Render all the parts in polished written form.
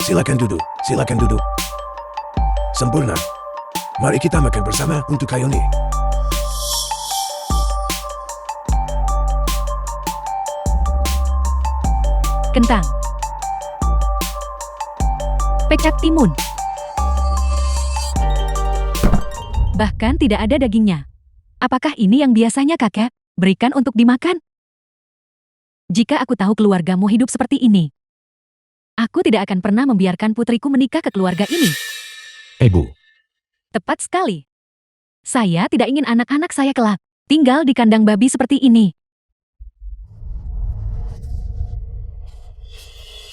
Silakan duduk, silakan duduk. Sempurna. Mari kita makan bersama untuk Kayoni. Kentang. Pecak timun. Bahkan tidak ada dagingnya. Apakah ini yang biasanya kakek berikan untuk dimakan? Jika aku tahu keluargamu hidup seperti ini, aku tidak akan pernah membiarkan putriku menikah ke keluarga ini. Ibu, Tepat sekali. Saya tidak ingin anak-anak saya kelak tinggal di kandang babi seperti ini.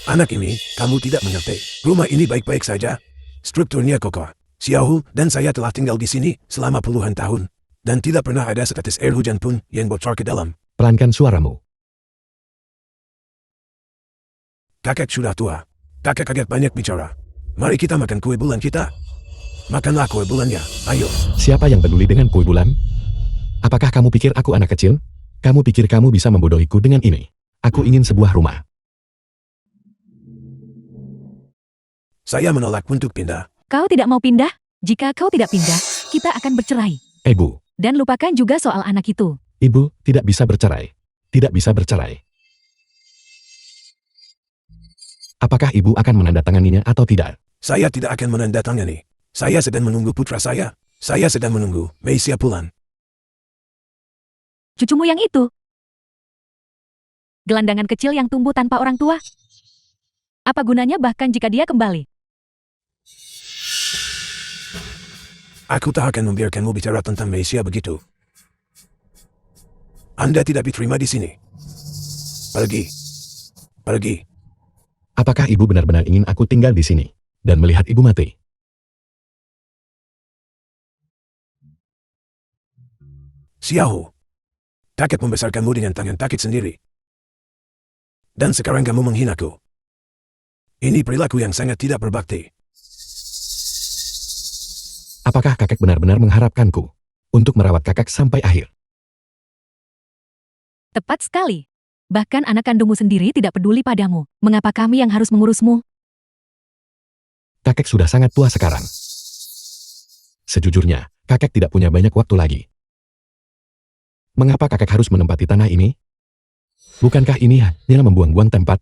Anak ini, kamu tidak mengerti. Rumah ini baik-baik saja. Strukturnya kokoh. Xiaohu dan saya telah tinggal di sini selama puluhan tahun. Dan tidak pernah ada setetes air hujan pun yang bocor ke dalam. pelankan suaramu. Kakek sudah tua. Kakek kaget banyak bicara. Mari kita makan kue bulan kita. Makanlah kue bulannya, ayo. Siapa yang peduli dengan kue bulan? Apakah kamu pikir aku anak kecil? Kamu pikir kamu bisa membodohiku dengan ini? Aku ingin sebuah rumah. Saya menolak untuk pindah. Kau tidak mau pindah? Jika kau tidak pindah, kita akan bercerai. Ibu, Dan lupakan juga soal anak itu. ibu tidak bisa bercerai. Tidak bisa bercerai. Apakah ibu akan menandatanganinya atau tidak? Saya tidak akan menandatangani. Saya sedang menunggu putra saya. Saya sedang menunggu Meisia pulang. Cucumu yang itu. Gelandangan kecil yang tumbuh tanpa orang tua. Apa gunanya bahkan jika dia kembali? Aku tak akan membiarkanmu bicara tentang Meisia begitu. Anda tidak diterima di sini. Pergi. Pergi. Apakah ibu benar-benar ingin aku tinggal di sini dan melihat ibu mati? Xiaohu. Kakek membesarkanmu dengan tangan kakek sendiri. Dan sekarang kamu menghinaku. Ini perilaku yang sangat tidak berbakti. Apakah kakek benar-benar mengharapkanku untuk merawat kakek sampai akhir? Tepat sekali. Bahkan anak kandungmu sendiri tidak peduli padamu. Mengapa kami yang harus mengurusmu? Kakek sudah sangat tua sekarang. Sejujurnya, kakek tidak punya banyak waktu lagi. Mengapa kakek harus menempati tanah ini? Bukankah ini hanya membuang-buang tempat?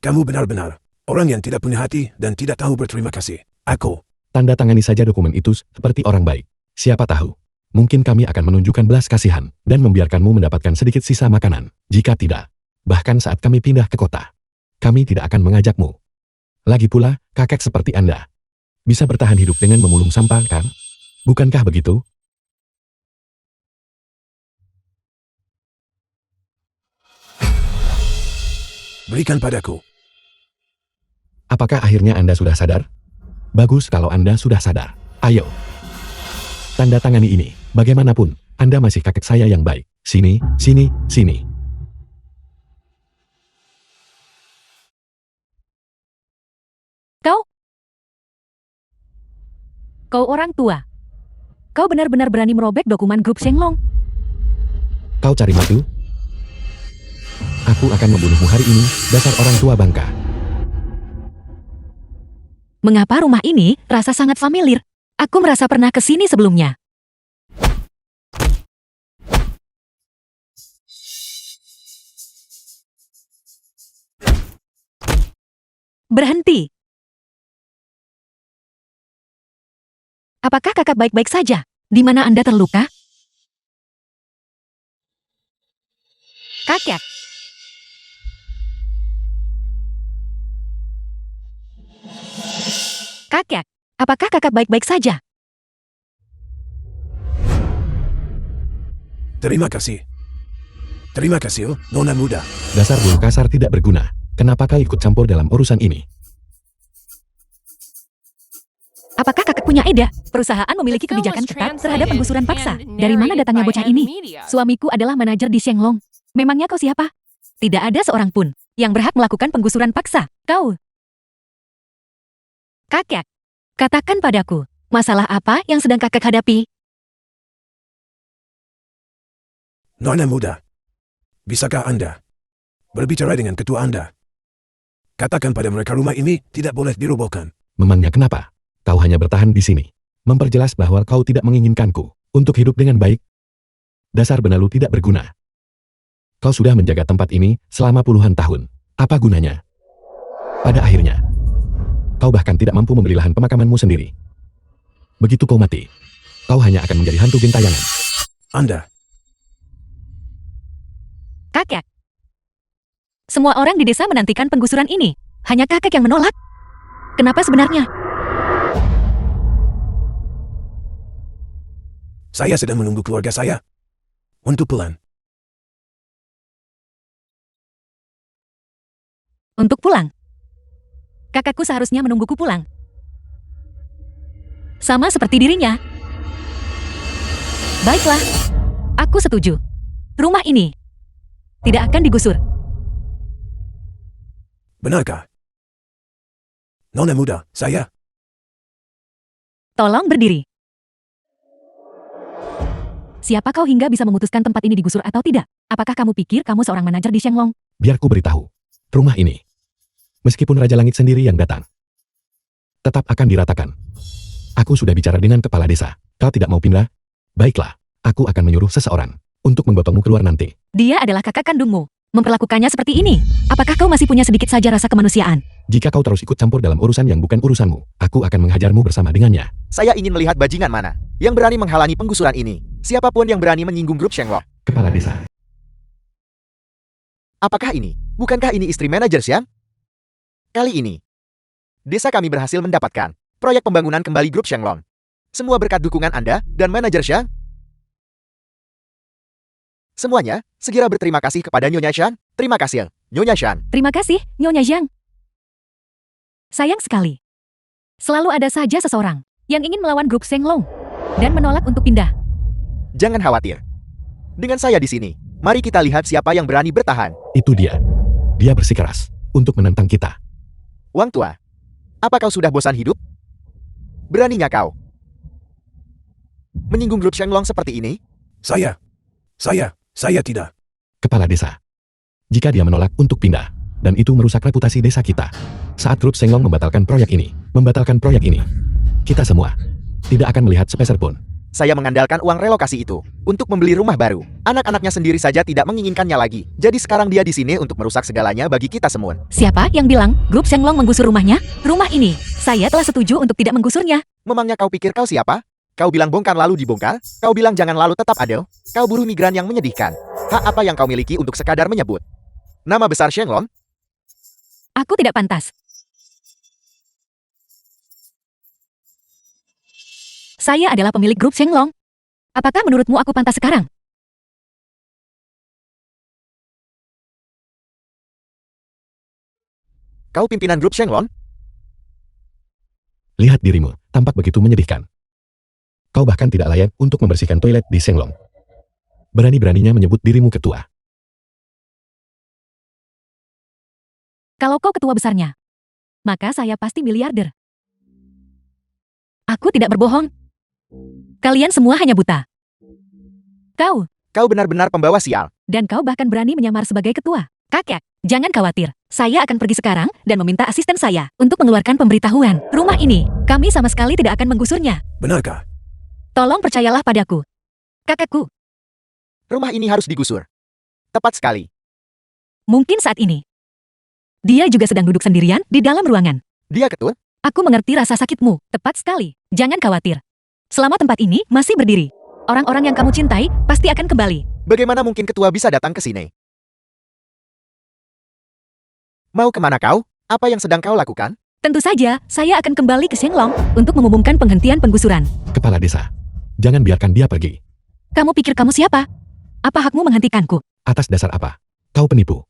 Kamu benar-benar orang yang tidak punya hati dan tidak tahu berterima kasih. Aku. Tanda tangani saja dokumen itu seperti orang baik. Siapa tahu, mungkin kami akan menunjukkan belas kasihan dan membiarkanmu mendapatkan sedikit sisa makanan. Jika tidak, bahkan saat kami pindah ke kota, kami tidak akan mengajakmu. Lagi pula, kakek seperti Anda bisa bertahan hidup dengan memulung sampah, kan? Bukankah begitu? Berikan padaku. Apakah akhirnya Anda sudah sadar? Bagus kalau Anda sudah sadar. Ayo. Tanda tangani ini. Bagaimanapun, Anda masih kakek saya yang baik. Sini, sini, sini. Kau orang tua. Kau benar-benar berani merobek dokumen grup Shenglong. Kau cari madu? Aku akan membunuhmu hari ini, dasar orang tua bangka. Mengapa rumah ini rasa sangat familiar? Aku merasa pernah ke sini sebelumnya. Berhenti. Apakah kakak baik-baik saja? Di mana Anda terluka? Kakek. Kakek, apakah kakak baik-baik saja? Terima kasih. Terima kasih, Nona muda. Dasar bulu kasar tidak berguna. Kenapa kau ikut campur dalam urusan ini? Apakah kakak punya ide? Perusahaan memiliki kebijakan ketat terhadap penggusuran paksa. Dari mana datangnya bocah ini? Suamiku adalah manajer di Shenglong. Memangnya kau siapa? Tidak ada seorang pun yang berhak melakukan penggusuran paksa. Kau. Kakek, katakan padaku, masalah apa yang sedang kakek hadapi? Nona muda. Bisakah Anda berbicara dengan ketua Anda? Katakan pada mereka rumah ini tidak boleh dirobohkan. Memangnya kenapa? Kau hanya bertahan di sini. Memperjelas bahwa kau tidak menginginkanku untuk hidup dengan baik. Dasar benalu tidak berguna. Kau sudah menjaga tempat ini selama puluhan tahun. Apa gunanya? Pada akhirnya, kau bahkan tidak mampu membeli lahan pemakamanmu sendiri. Begitu kau mati, kau hanya akan menjadi hantu gentayangan. Anda, Kakek. Semua orang di desa menantikan penggusuran ini. Hanya kakek yang menolak. Kenapa sebenarnya? saya sedang menunggu keluarga saya untuk pulang. Untuk pulang. Kakakku seharusnya menungguku pulang. Sama seperti dirinya. Baiklah. Aku setuju. Rumah ini tidak akan digusur. Benarkah? Nona muda, saya. Tolong berdiri. Siapa kau hingga bisa memutuskan tempat ini digusur atau tidak? Apakah kamu pikir kamu seorang manajer di Shenglong? Biar ku beritahu. Rumah ini, meskipun Raja Langit sendiri yang datang, tetap akan diratakan. Aku sudah bicara dengan kepala desa. Kau tidak mau pindah? Baiklah, aku akan menyuruh seseorang untuk menggotongmu keluar nanti. Dia adalah kakak kandungmu. Memperlakukannya seperti ini. Apakah kau masih punya sedikit saja rasa kemanusiaan? Jika kau terus ikut campur dalam urusan yang bukan urusanmu, aku akan menghajarmu bersama dengannya. Saya ingin melihat bajingan mana yang berani menghalangi penggusuran ini. Siapapun yang berani menyinggung grup Shenglong. Kepala desa. Apakah ini? Bukankah ini istri manajer Xiang? Kali ini, desa kami berhasil mendapatkan proyek pembangunan kembali grup Shenglong. Semua berkat dukungan Anda dan manajer Xiang. Semuanya, segera berterima kasih kepada Nyonya Shan. Terima kasih, Nyonya Shan. Terima kasih, Nyonya Zhang. Sayang sekali. Selalu ada saja seseorang yang ingin melawan grup Shenglong dan menolak untuk pindah. Jangan khawatir. Dengan saya di sini, mari kita lihat siapa yang berani bertahan. Itu dia. Dia bersikeras untuk menentang kita. Wang tua, apa kau sudah bosan hidup? Beraninya kau menyinggung grup Shenglong seperti ini? Saya tidak. Kepala desa. Jika dia menolak untuk pindah, dan itu merusak reputasi desa kita. Saat grup Shenglong membatalkan proyek ini, kita semua tidak akan melihat sepeser pun. Saya mengandalkan uang relokasi itu untuk membeli rumah baru. Anak-anaknya sendiri saja tidak menginginkannya lagi. Jadi sekarang dia di sini untuk merusak segalanya bagi kita semua. Siapa yang bilang grup Shenglong menggusur rumahnya? Rumah ini, saya telah setuju untuk tidak menggusurnya. Memangnya kau pikir kau siapa? Kau bilang bongkar lalu dibongkar? Kau bilang jangan lalu tetap ada? Kau buruh migran yang menyedihkan. Hak apa yang kau miliki untuk sekadar menyebut nama besar Shenglong? Aku tidak pantas. Saya adalah pemilik grup Shenglong. Apakah menurutmu aku pantas sekarang? Kau pimpinan grup Shenglong? Lihat dirimu, tampak begitu menyedihkan. Kau bahkan tidak layak untuk membersihkan toilet di Shenglong. Berani-beraninya menyebut dirimu ketua. Kalau kau ketua besarnya, maka saya pasti miliarder. Aku tidak berbohong. Kalian semua hanya buta. Kau benar-benar pembawa sial. Dan kau bahkan berani menyamar sebagai ketua. Kakek, jangan khawatir. Saya akan pergi sekarang dan meminta asisten saya untuk mengeluarkan pemberitahuan. Rumah ini, kami sama sekali tidak akan menggusurnya. Benarkah? Tolong percayalah padaku. Kakakku, Rumah ini harus digusur. Tepat sekali. mungkin saat ini. Dia juga sedang duduk sendirian di dalam ruangan. Dia ketua? Aku mengerti rasa sakitmu. Tepat sekali. Jangan khawatir. Selama tempat ini masih berdiri, orang-orang yang kamu cintai pasti akan kembali. Bagaimana mungkin ketua bisa datang ke sini? Mau kemana kau? Apa yang sedang kau lakukan? Tentu saja, saya akan kembali ke Shenglong untuk mengumumkan penghentian penggusuran. Kepala desa. Jangan biarkan dia pergi. Kamu pikir kamu siapa? Apa hakmu menghentikanku? Atas dasar apa? Kau penipu.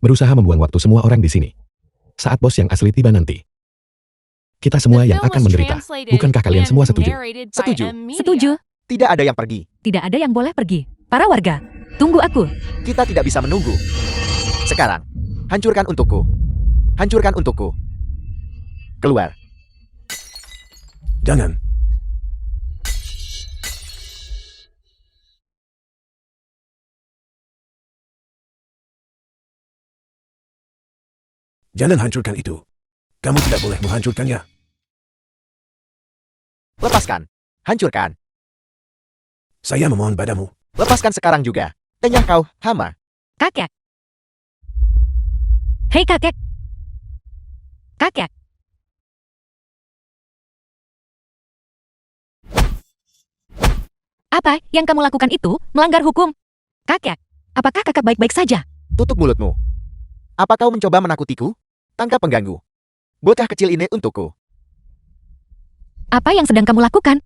Berusaha membuang waktu semua orang di sini. Saat bos yang asli tiba nanti, kita semua yang akan menderita. Bukankah kalian semua setuju? Setuju. Setuju. Tidak ada yang pergi. Tidak ada yang boleh pergi. Para warga, tunggu aku. Kita tidak bisa menunggu. Sekarang, hancurkan untukku. Hancurkan untukku. Keluar. Jangan. Jangan hancurkan itu. Kamu tidak boleh menghancurkannya. Lepaskan. Hancurkan. Saya memohon padamu. Lepaskan sekarang juga. Enyah kau, hama. Kakek. Hei kakek. Kakek. Apa yang kamu lakukan itu melanggar hukum? Kakek, apakah kakak baik-baik saja? Tutup mulutmu. Apa kau mencoba menakutiku? Tangkap pengganggu. Bocah kecil ini untukku. Apa yang sedang kamu lakukan?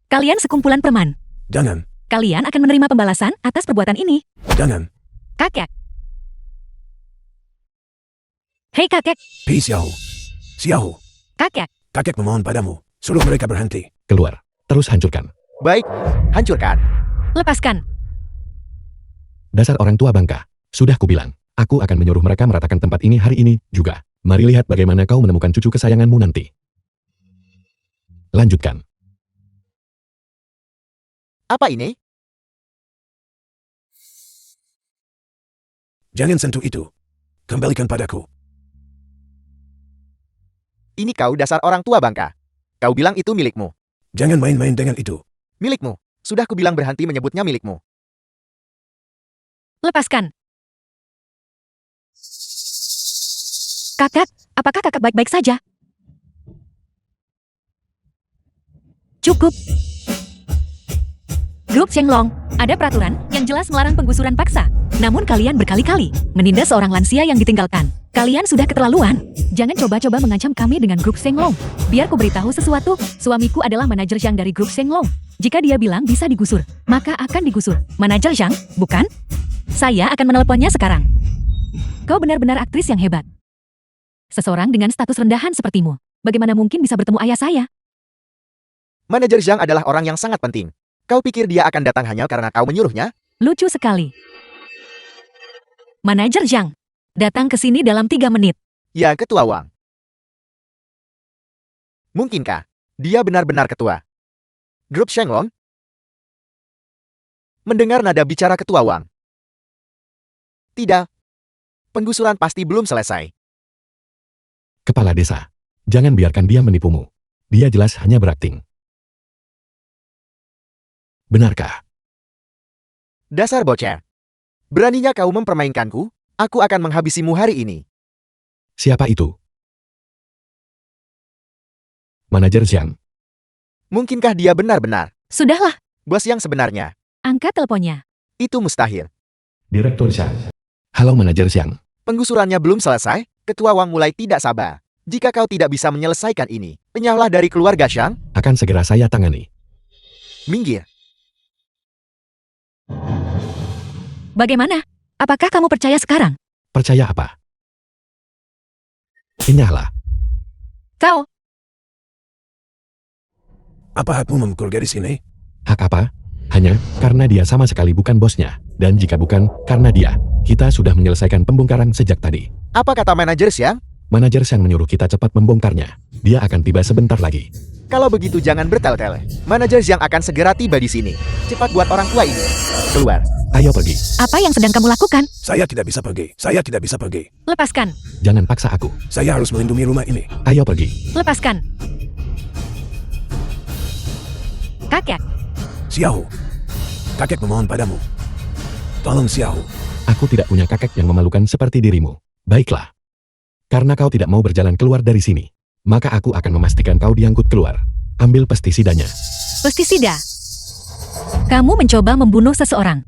Kalian sekumpulan preman. Jangan. Kalian akan menerima pembalasan atas perbuatan ini. Jangan. Kakek. Hei kakek. Hei Xiao. Xiao. Kakek. Kakek memohon padamu. Suruh mereka berhenti. Keluar. Terus hancurkan. Baik, hancurkan. Lepaskan. Dasar orang tua bangka. Sudah kubilang, aku akan menyuruh mereka meratakan tempat ini hari ini juga. Mari lihat bagaimana kau menemukan cucu kesayanganmu nanti. Lanjutkan. Apa ini? Jangan sentuh itu. Kembalikan padaku. Ini kau dasar orang tua bangka. Kau bilang itu milikmu. Jangan main-main dengan itu. Milikmu. Sudah kubilang berhenti menyebutnya milikmu. Lepaskan. Kakak, apakah kakak baik-baik saja? Cukup. Grup Shenglong, ada peraturan yang jelas melarang penggusuran paksa. Namun kalian berkali-kali menindas seorang lansia yang ditinggalkan. Kalian sudah keterlaluan. Jangan coba-coba mengancam kami dengan grup Shenglong. Biar ku beritahu sesuatu, suamiku adalah manajer Zhang dari grup Shenglong. Jika dia bilang bisa digusur, maka akan digusur. Manajer Zhang, bukan? Saya akan menelponnya sekarang. Kau benar-benar aktris yang hebat. Seseorang dengan status rendahan sepertimu, bagaimana mungkin bisa bertemu ayah saya? Manajer Zhang adalah orang yang sangat penting. Kau pikir dia akan datang hanya karena kau menyuruhnya? Lucu sekali. Manajer Zhang, datang ke sini dalam 3 menit. Ya, ketua Wang. Mungkinkah dia benar-benar ketua grup Shenglong? Mendengar nada bicara ketua Wang. Tidak. Penggusuran pasti belum selesai. Kepala desa. Jangan biarkan dia menipumu. Dia jelas hanya berakting. Benarkah? Dasar bocah. Beraninya kau mempermainkanku? Aku akan menghabisimu hari ini. Siapa itu? Manajer Zhang. Mungkinkah dia benar-benar Sudahlah, bos yang sebenarnya? angkat teleponnya. Itu mustahil. Direktur Zhang. Halo Manajer Zhang. Penggusurannya belum selesai, ketua Wang mulai tidak sabar. Jika kau tidak bisa menyelesaikan ini, enyahlah dari keluarga Zhang. Akan segera saya tangani. Minggir. Bagaimana? Apakah kamu percaya sekarang? Percaya apa? Enyahlah. Kau, Apa hakmu memukul gadis ini? Hak apa? Hanya karena dia sama sekali bukan bosnya. Dan jika bukan karena dia, kita sudah menyelesaikan pembongkaran sejak tadi. Apa kata manajer Zhang? Manajer Zhang menyuruh kita cepat membongkarnya. Dia akan tiba sebentar lagi. Kalau begitu jangan bertele-tele. Manajer Zhang akan segera tiba di sini. Cepat buat orang tua ini keluar. Ayo pergi. apa yang sedang kamu lakukan? Saya tidak bisa pergi. Saya tidak bisa pergi. Lepaskan, Jangan paksa aku. Saya harus melindungi rumah ini. Ayo pergi. lepaskan. Kakek, Xiao. Kakek memohon padamu. Tolong Xiao. Aku tidak punya kakek yang memalukan seperti dirimu. Baiklah. Karena kau tidak mau berjalan keluar dari sini, maka aku akan memastikan kau diangkut keluar. Ambil pestisidanya. pestisida. Kamu mencoba membunuh seseorang.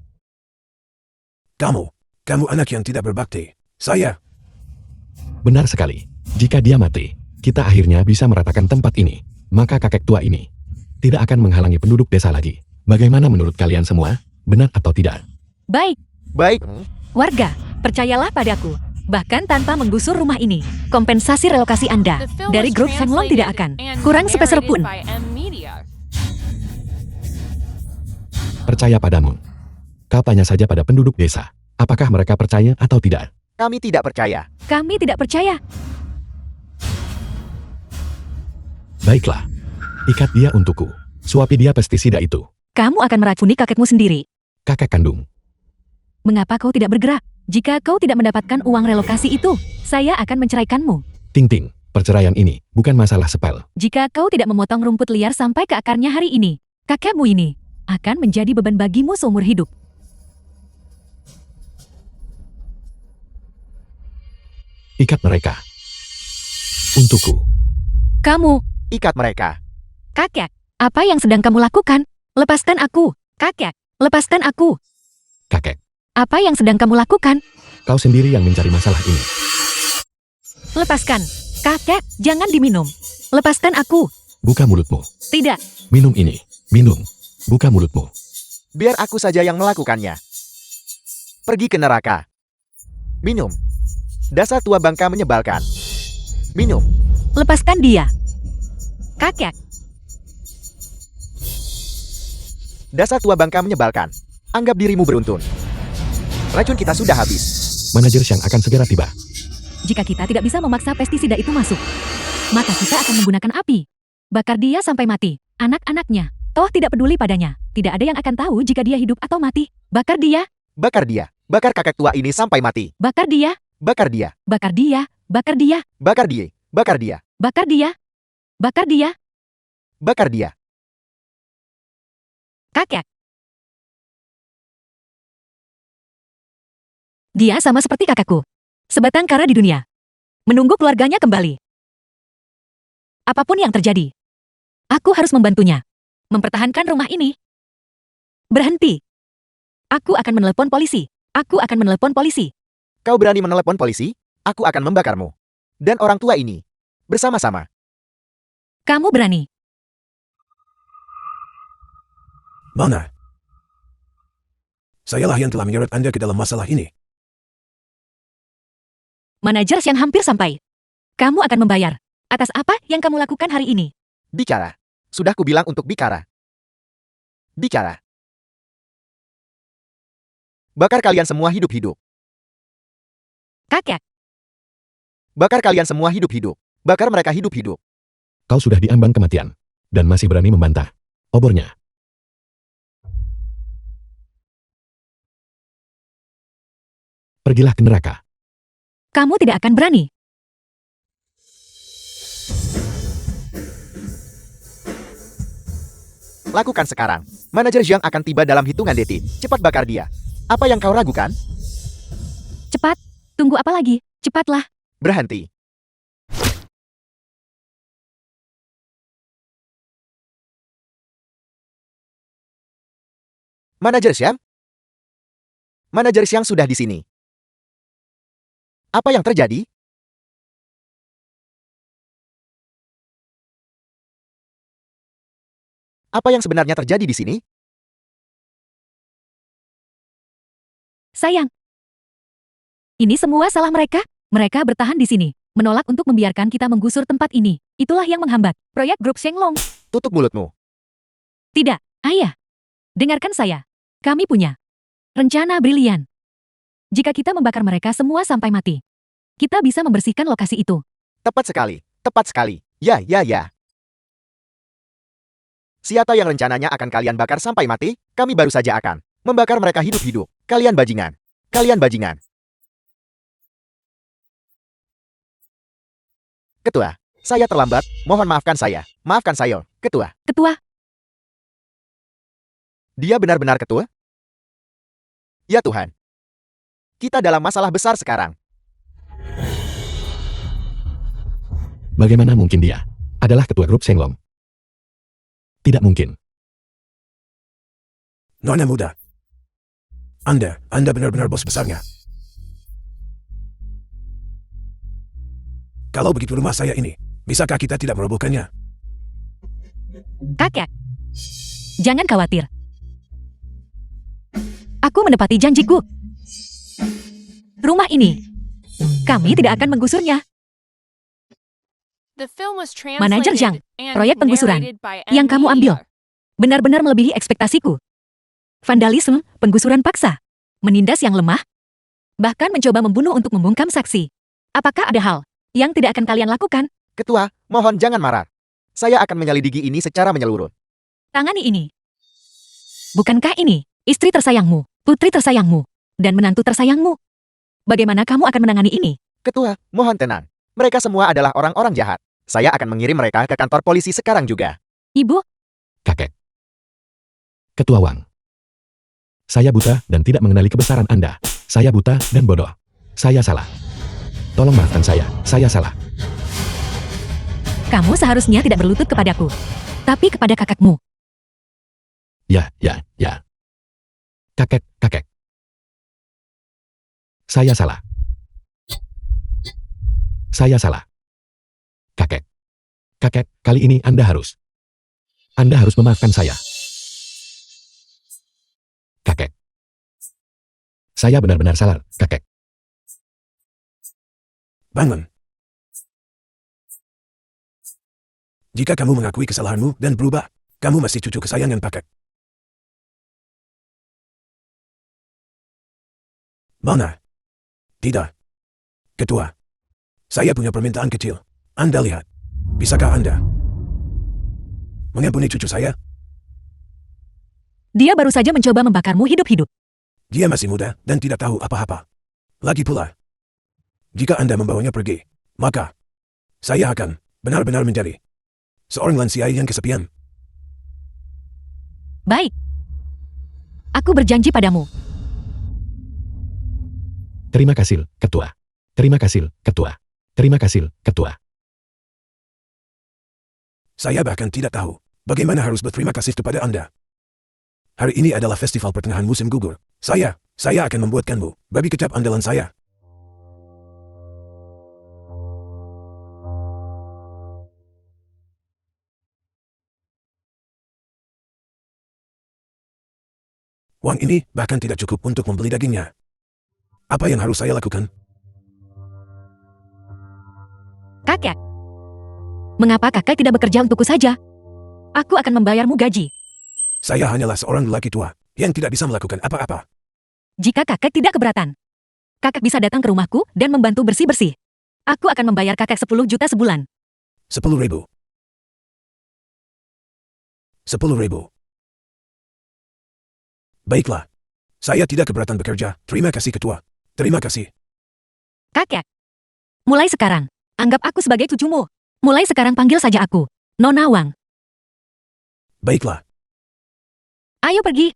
Kamu anak yang tidak berbakti. Saya. Benar sekali. Jika dia mati, kita akhirnya bisa meratakan tempat ini. Maka kakek tua ini tidak akan menghalangi penduduk desa lagi. Bagaimana menurut kalian semua? Benar atau tidak? Baik, Baik. warga, percayalah padaku. Bahkan tanpa menggusur rumah ini, kompensasi relokasi Anda dari grup Shenglong tidak akan kurang sepeser pun. Percaya padamu. Kau tanya saja pada penduduk desa. Apakah mereka percaya atau tidak? Kami tidak percaya. Kami tidak percaya. Baiklah. Ikat dia untukku. Suapi dia pestisida itu. Kamu akan meracuni kakekmu sendiri. Kakek kandung. Mengapa kau tidak bergerak? Jika kau tidak mendapatkan uang relokasi itu, saya akan menceraikanmu. Ting Ting, perceraian ini bukan masalah sepele. Jika kau tidak memotong rumput liar sampai ke akarnya hari ini, kakekmu ini akan menjadi beban bagimu seumur hidup. Ikat mereka. Untukku. Kamu, Ikat mereka. kakek, apa yang sedang kamu lakukan? Lepaskan aku, kakek, lepaskan aku. Kakek, Apa yang sedang kamu lakukan? kau sendiri yang mencari masalah ini. Lepaskan, kakek, jangan diminum. Lepaskan aku. Buka mulutmu. Tidak, Minum ini. Minum. Buka mulutmu. Biar aku saja yang melakukannya. Pergi ke neraka. Minum. Dasar tua bangka menyebalkan. Minum. lepaskan dia. Kakek, Dasar tua bangka menyebalkan. Anggap dirimu beruntun. Racun kita sudah habis. Manajer Xiang akan segera tiba. jika kita tidak bisa memaksa pestisida itu masuk, maka kita akan menggunakan api. Bakar dia sampai mati. Anak-anaknya, toh tidak peduli padanya. Tidak ada yang akan tahu jika dia hidup atau mati. Bakar dia, Bakar dia. Bakar kakek tua ini sampai mati. bakar dia, Bakar dia. bakar dia, bakar dia, Bakar dia. Bakar dia. bakar dia, bakar dia, Bakar dia. kakek. Dia sama seperti kakakku. Sebatang kara di dunia. Menunggu keluarganya kembali. Apapun yang terjadi, aku harus membantunya. Mempertahankan rumah ini. Berhenti. Aku akan menelepon polisi. Aku akan menelepon polisi. Kau berani menelepon polisi? Aku akan membakarmu. Dan orang tua ini. Bersama-sama. Kamu berani. Mana? Sayalah yang telah menyeret Anda ke dalam masalah ini. Manajer yang hampir sampai. Kamu akan membayar. Atas apa yang kamu lakukan hari ini? Bicara. Sudah kubilang untuk bicara. Bicara. Bakar kalian semua hidup-hidup. Kakek, Bakar kalian semua hidup-hidup. Bakar mereka hidup-hidup. Kau sudah diambang kematian. Dan masih berani membantah. Obornya. Pergilah ke neraka. kamu tidak akan berani. Lakukan sekarang. Manajer Zhang akan tiba dalam hitungan detik. Cepat bakar dia. Apa yang kau ragukan? Cepat. Tunggu apa lagi? Cepatlah. Berhenti. Manajer Xiang? Manajer Xiang sudah di sini. Apa yang terjadi? Apa yang sebenarnya terjadi di sini? Sayang. Ini semua salah mereka. Mereka bertahan di sini. Menolak untuk membiarkan kita menggusur tempat ini. Itulah yang menghambat. Proyek grup Shenglong. Tutup mulutmu. Tidak, ayah. Dengarkan saya. Kami punya rencana brilian. Jika kita membakar mereka semua sampai mati, kita bisa membersihkan lokasi itu. Tepat sekali. Tepat sekali. Ya, ya, ya. Siapa yang rencananya akan kalian bakar sampai mati? Kami baru saja akan membakar mereka hidup-hidup. Kalian bajingan. Kalian bajingan. Ketua, saya terlambat. Mohon maafkan saya. Maafkan saya, Ketua. Ketua, Dia benar-benar ketua? Ya Tuhan. Kita dalam masalah besar sekarang. Bagaimana mungkin dia adalah ketua grup Shenglong? Tidak mungkin. Nona muda. Anda benar-benar bos besarnya. Kalau begitu rumah saya ini, bisakah kita tidak merobohkannya? kakek. Jangan khawatir. Aku menepati janjiku. Rumah ini, kami tidak akan menggusurnya. Manajer Zhang, proyek penggusuran yang kamu ambil benar-benar melebihi ekspektasiku. Vandalisme, penggusuran paksa, menindas yang lemah, bahkan mencoba membunuh untuk membungkam saksi. Apakah ada hal yang tidak akan kalian lakukan? Ketua, mohon jangan marah. Saya akan menyelidiki ini secara menyeluruh. Tangani ini. Bukankah ini istri tersayangmu, putri tersayangmu, dan menantu tersayangmu? Bagaimana kamu akan menangani ini? Ketua, mohon tenang. Mereka semua adalah orang-orang jahat. Saya akan mengirim mereka ke kantor polisi sekarang juga. Ibu, Kakek. Ketua Wang. Saya buta dan tidak mengenali kebesaran Anda. Saya buta dan bodoh. Saya salah. Tolong maafkan saya salah. kamu seharusnya tidak berlutut kepadaku, tapi kepada kakakmu. Ya. Kakek. Saya salah. Kakek, kali ini Anda harus memaafkan saya. Kakek. Saya benar-benar salah, kakek. Bangun. Jika kamu mengakui kesalahanmu dan berubah, kamu masih cucu kesayangan kakek. Mana? Tidak. Ketua. Saya punya permintaan kecil. Anda lihat. Bisakah Anda mengampuni cucu saya? Dia baru saja mencoba membakarmu hidup-hidup. Dia masih muda dan tidak tahu apa-apa. Lagi pula, jika Anda membawanya pergi, maka saya akan benar-benar menjadi seorang lansia yang kesepian. Baik. Aku berjanji padamu. Terima kasih, Ketua. Saya bahkan tidak tahu bagaimana harus berterima kasih kepada Anda. Hari ini adalah festival pertengahan musim gugur. Saya akan membuatkanmu babi kecap andalan saya. Uang ini bahkan tidak cukup untuk membeli dagingnya. Apa yang harus saya lakukan? Kakek. Mengapa kakek tidak bekerja untukku saja? Aku akan membayarmu gaji. Saya hanyalah seorang lelaki tua yang tidak bisa melakukan apa-apa. Jika kakek tidak keberatan, kakek bisa datang ke rumahku dan membantu bersih-bersih. Aku akan membayar kakek 10 juta sebulan. 10.000. 10.000. Baiklah. Saya tidak keberatan bekerja. Terima kasih, Ketua. Terima kasih. Kakek. Mulai sekarang, anggap aku sebagai cucumu. Mulai sekarang panggil saja aku Nona Wang. Baiklah. Ayo pergi.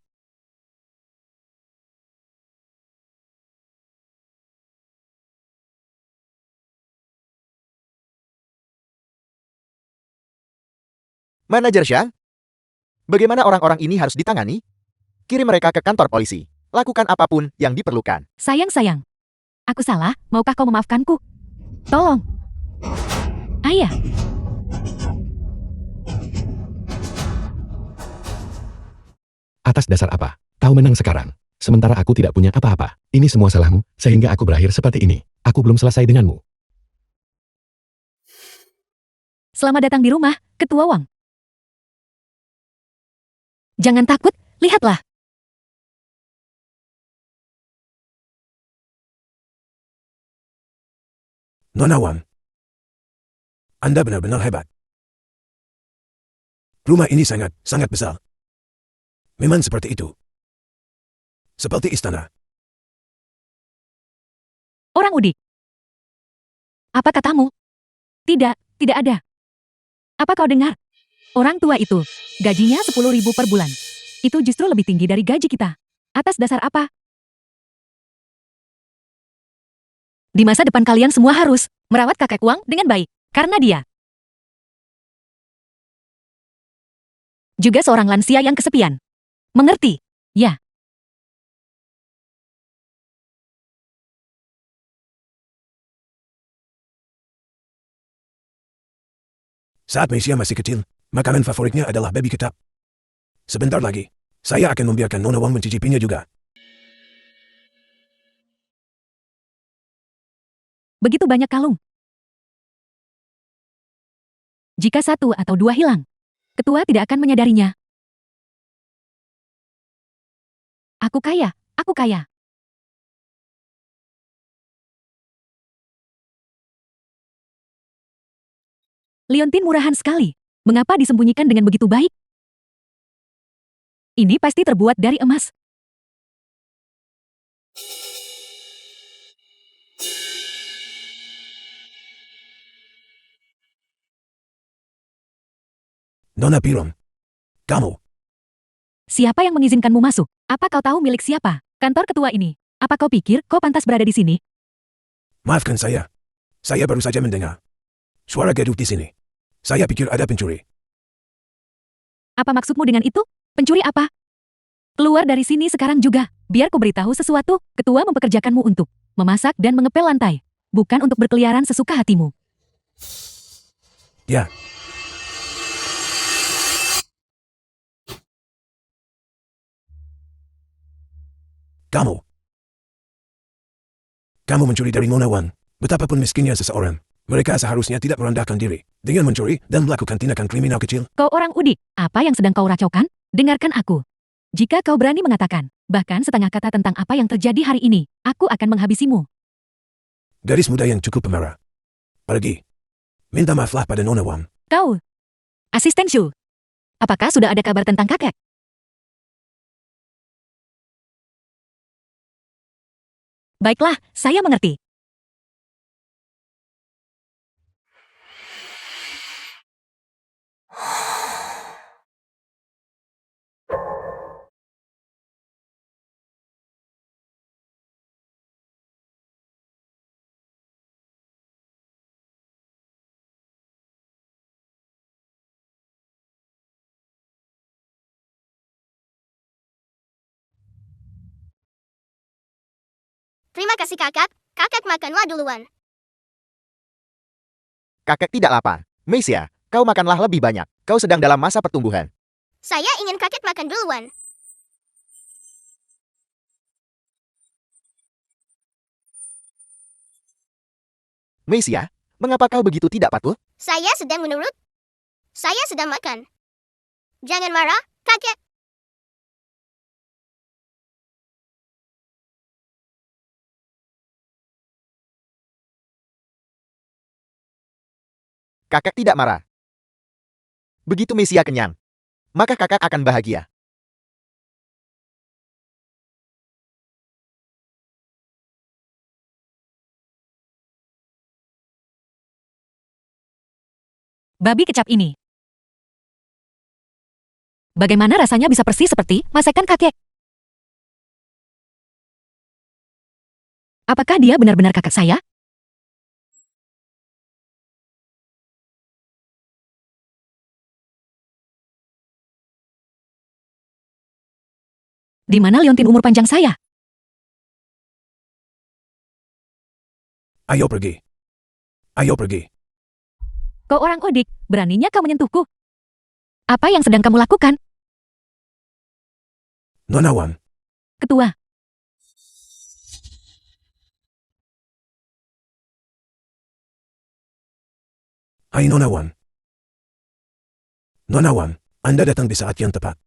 Manajer Xiang? Bagaimana orang-orang ini harus ditangani? Kirim mereka ke kantor polisi. Lakukan apapun yang diperlukan. Sayang. Aku salah, maukah kau memaafkanku? Tolong. Ayah. Atas dasar apa? Kau menang sekarang. Sementara aku tidak punya apa-apa. Ini semua salahmu, sehingga aku berakhir seperti ini. Aku belum selesai denganmu. Selamat datang di rumah, Ketua Wang. Jangan takut, lihatlah. Nona Wang. Anda benar-benar hebat. Rumah ini sangat besar. Memang seperti itu. Seperti istana. Orang udik. Apa katamu? Tidak ada. Apa kau dengar? Orang tua itu, gajinya 10.000 per bulan. Itu justru lebih tinggi dari gaji kita. Atas dasar apa? Di masa depan kalian semua harus merawat kakek Wang dengan baik, karena dia juga seorang lansia yang kesepian. Mengerti? Ya. Saat Mesia masih kecil, makanan favoritnya adalah babi ketap. Sebentar lagi, saya akan membiarkan Nona Wang mencicipinya juga. Begitu banyak kalung. Jika 1 atau 2 hilang, ketua tidak akan menyadarinya. Aku kaya. Liontin murahan sekali. Mengapa disembunyikan dengan begitu baik? Ini pasti terbuat dari emas. Nona Piron. Kamu. Siapa yang mengizinkanmu masuk? Apa kau tahu milik siapa? Kantor ketua ini. Apa kau pikir kau pantas berada di sini? Maafkan saya. Saya baru saja mendengar suara gaduh di sini. Saya pikir ada pencuri. Apa maksudmu dengan itu? Pencuri apa? Keluar dari sini sekarang juga. Biar ku beritahu sesuatu. Ketua mempekerjakanmu untuk memasak dan mengepel lantai. Bukan untuk berkeliaran sesuka hatimu. Ya. Kamu mencuri dari Nona Wan. Betapapun miskinnya seseorang, mereka seharusnya tidak merendahkan diri dengan mencuri dan melakukan tindakan kriminal kecil. Kau orang udik, apa yang sedang kau racaukan? Dengarkan aku. Jika kau berani mengatakan, bahkan setengah kata tentang apa yang terjadi hari ini, aku akan menghabisimu. Gadis muda yang cukup pemarah. Pergi. Minta maaflah pada Nona Wan. Kau, asisten Shu. Apakah sudah ada kabar tentang kakek? Baiklah, saya mengerti. Terima kasih kakak. Kakak makanlah duluan. Kakek tidak lapar. Meisia, kau makanlah lebih banyak. Kau sedang dalam masa pertumbuhan. Saya ingin kakak makan duluan. Meisia, mengapa kau begitu tidak patuh? Saya sedang menurut. Saya sedang makan. Jangan marah, kakek. Kakek tidak marah. Begitu Meisia kenyang, maka kakak akan bahagia. Babi kecap ini. Bagaimana rasanya bisa persis seperti masakan kakek? Apakah dia benar-benar kakak saya? Di mana liontin umur panjang saya? Ayo pergi. Ayo pergi. Kau orang udik, beraninya kau menyentuhku. Apa yang sedang kamu lakukan? Nona Wan. Ketua, Hai Nona Wan. Nona Wan, Anda datang di saat yang tepat.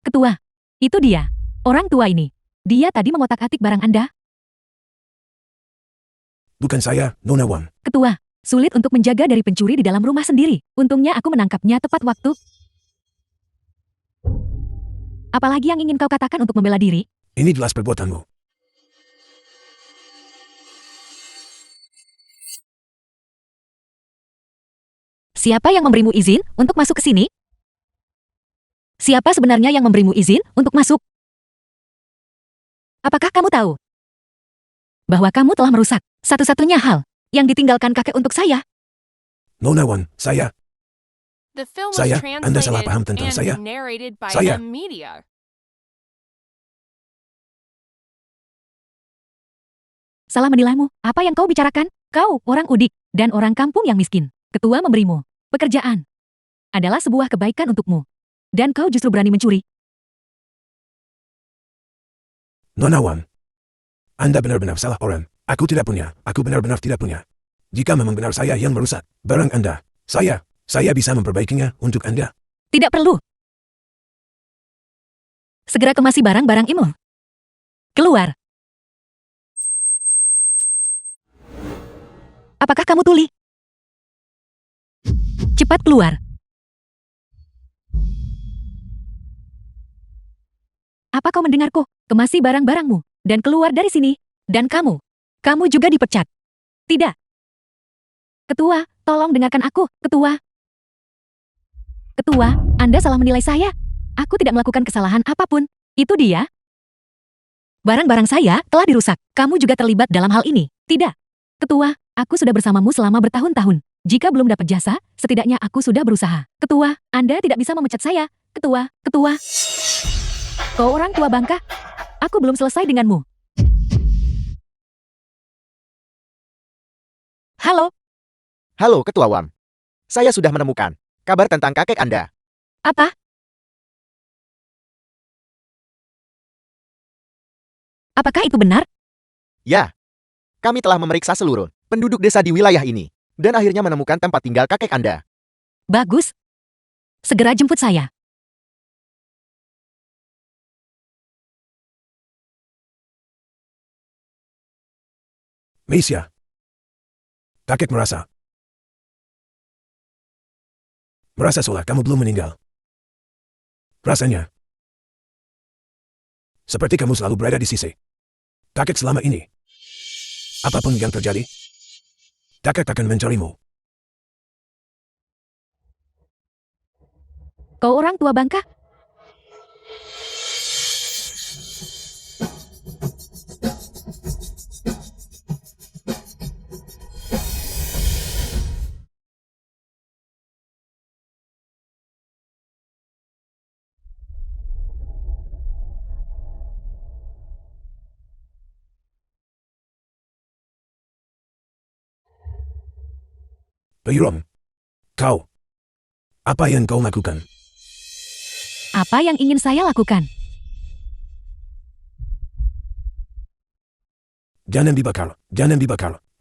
ketua. Itu dia. Orang tua ini. Dia tadi mengotak-atik barang Anda. Bukan saya, Nona Wan. Ketua, sulit untuk menjaga dari pencuri di dalam rumah sendiri. Untungnya aku menangkapnya tepat waktu. Apalagi yang ingin kau katakan untuk membela diri? Ini jelas perbuatanmu. Siapa yang memberimu izin untuk masuk ke sini? Siapa sebenarnya yang memberimu izin untuk masuk? Apakah kamu tahu bahwa kamu telah merusak satu-satunya hal yang ditinggalkan kakek untuk saya? Nona Wan, saya. The film Saya, was Anda salah translated paham tentang and saya. narrated by Saya. M Media. Salah menilaimu. Apa yang kau bicarakan? Kau, orang udik, dan orang kampung yang miskin. Ketua memberimu pekerjaan. Adalah sebuah kebaikan untukmu. Dan kau justru berani mencuri. Nona Wan. Anda benar-benar salah orang. Aku tidak punya. Aku benar-benar tidak punya. Jika memang benar saya yang merusak barang Anda, saya bisa memperbaikinya untuk Anda. Tidak perlu. Segera kemasi barang-barang imu. Keluar. Apakah kamu tuli? Cepat keluar. Apa kau mendengarku? Kemasi barang-barangmu dan keluar dari sini. Dan kamu juga dipecat. Tidak. Ketua, tolong dengarkan aku, Ketua. Ketua, Anda salah menilai saya. Aku tidak melakukan kesalahan apapun. Itu dia. Barang-barang saya telah dirusak. Kamu juga terlibat dalam hal ini. Tidak. Ketua, aku sudah bersamamu selama bertahun-tahun. Jika belum dapat jasa, setidaknya aku sudah berusaha. Ketua, Anda tidak bisa memecat saya. Ketua. Kau orang tua bangka. Aku belum selesai denganmu. Halo, Halo, Ketua Wang. Saya sudah menemukan kabar tentang kakek Anda. apa? Apakah itu benar? Ya, kami telah memeriksa seluruh penduduk desa di wilayah ini, dan akhirnya menemukan tempat tinggal kakek Anda. Bagus. Segera jemput saya. Mesia. Kakek merasa seolah kamu belum meninggal. Rasanya seperti kamu selalu berada di sisi kakek selama ini. Apapun yang terjadi, kakek akan mencarimu. Kau orang tua bangka? Peyurom, kau, apa yang kau lakukan? Apa yang ingin saya lakukan? Jangan dibakar.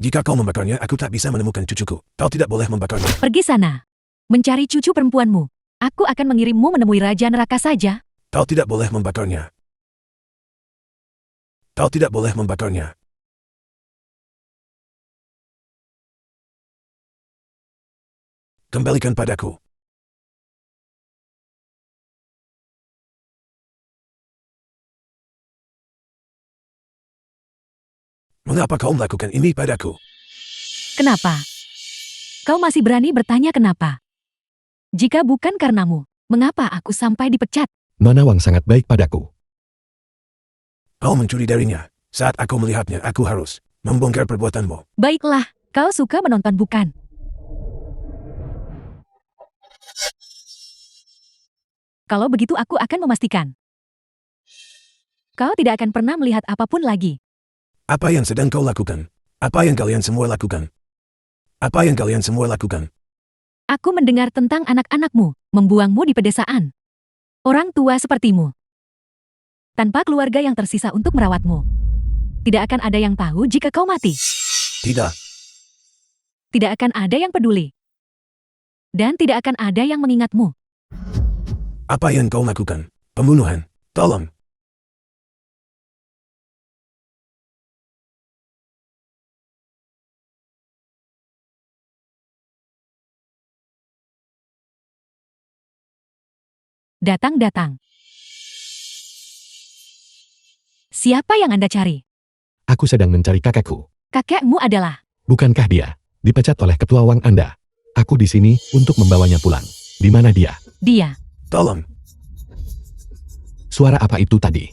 Jika kau membakarnya, aku tak bisa menemukan cucuku. Kau tidak boleh membakarnya. Pergi sana. Mencari cucu perempuanmu. Aku akan mengirimmu menemui Raja Neraka saja. Kau tidak boleh membakarnya. Kembalikan padaku. Mengapa kau melakukan ini padaku? Kenapa? Kau masih berani bertanya kenapa? Jika bukan karenamu, mengapa aku sampai dipecat? Nona Wang sangat baik padaku. Kau mencuri darinya. Saat aku melihatnya, aku harus membongkar perbuatanmu. Baiklah, kau suka menonton bukan? Kalau begitu aku akan memastikan. Kau tidak akan pernah melihat apapun lagi. Apa yang sedang kau lakukan? Apa yang kalian semua lakukan? Aku mendengar tentang anak-anakmu, membuangmu di pedesaan. Orang tua sepertimu. Tanpa keluarga yang tersisa untuk merawatmu. Tidak akan ada yang tahu jika kau mati. Tidak. Tidak akan ada yang peduli. Dan tidak akan ada yang mengingatmu. Apa yang kau lakukan? Pembunuhan. Tolong. Datang. Siapa yang Anda cari? Aku sedang mencari kakekku. Kakekmu adalah... Bukankah dia dipecat oleh ketua Wang Anda? Aku di sini untuk membawanya pulang. Di mana dia? Dia. Tolong. Suara apa itu tadi?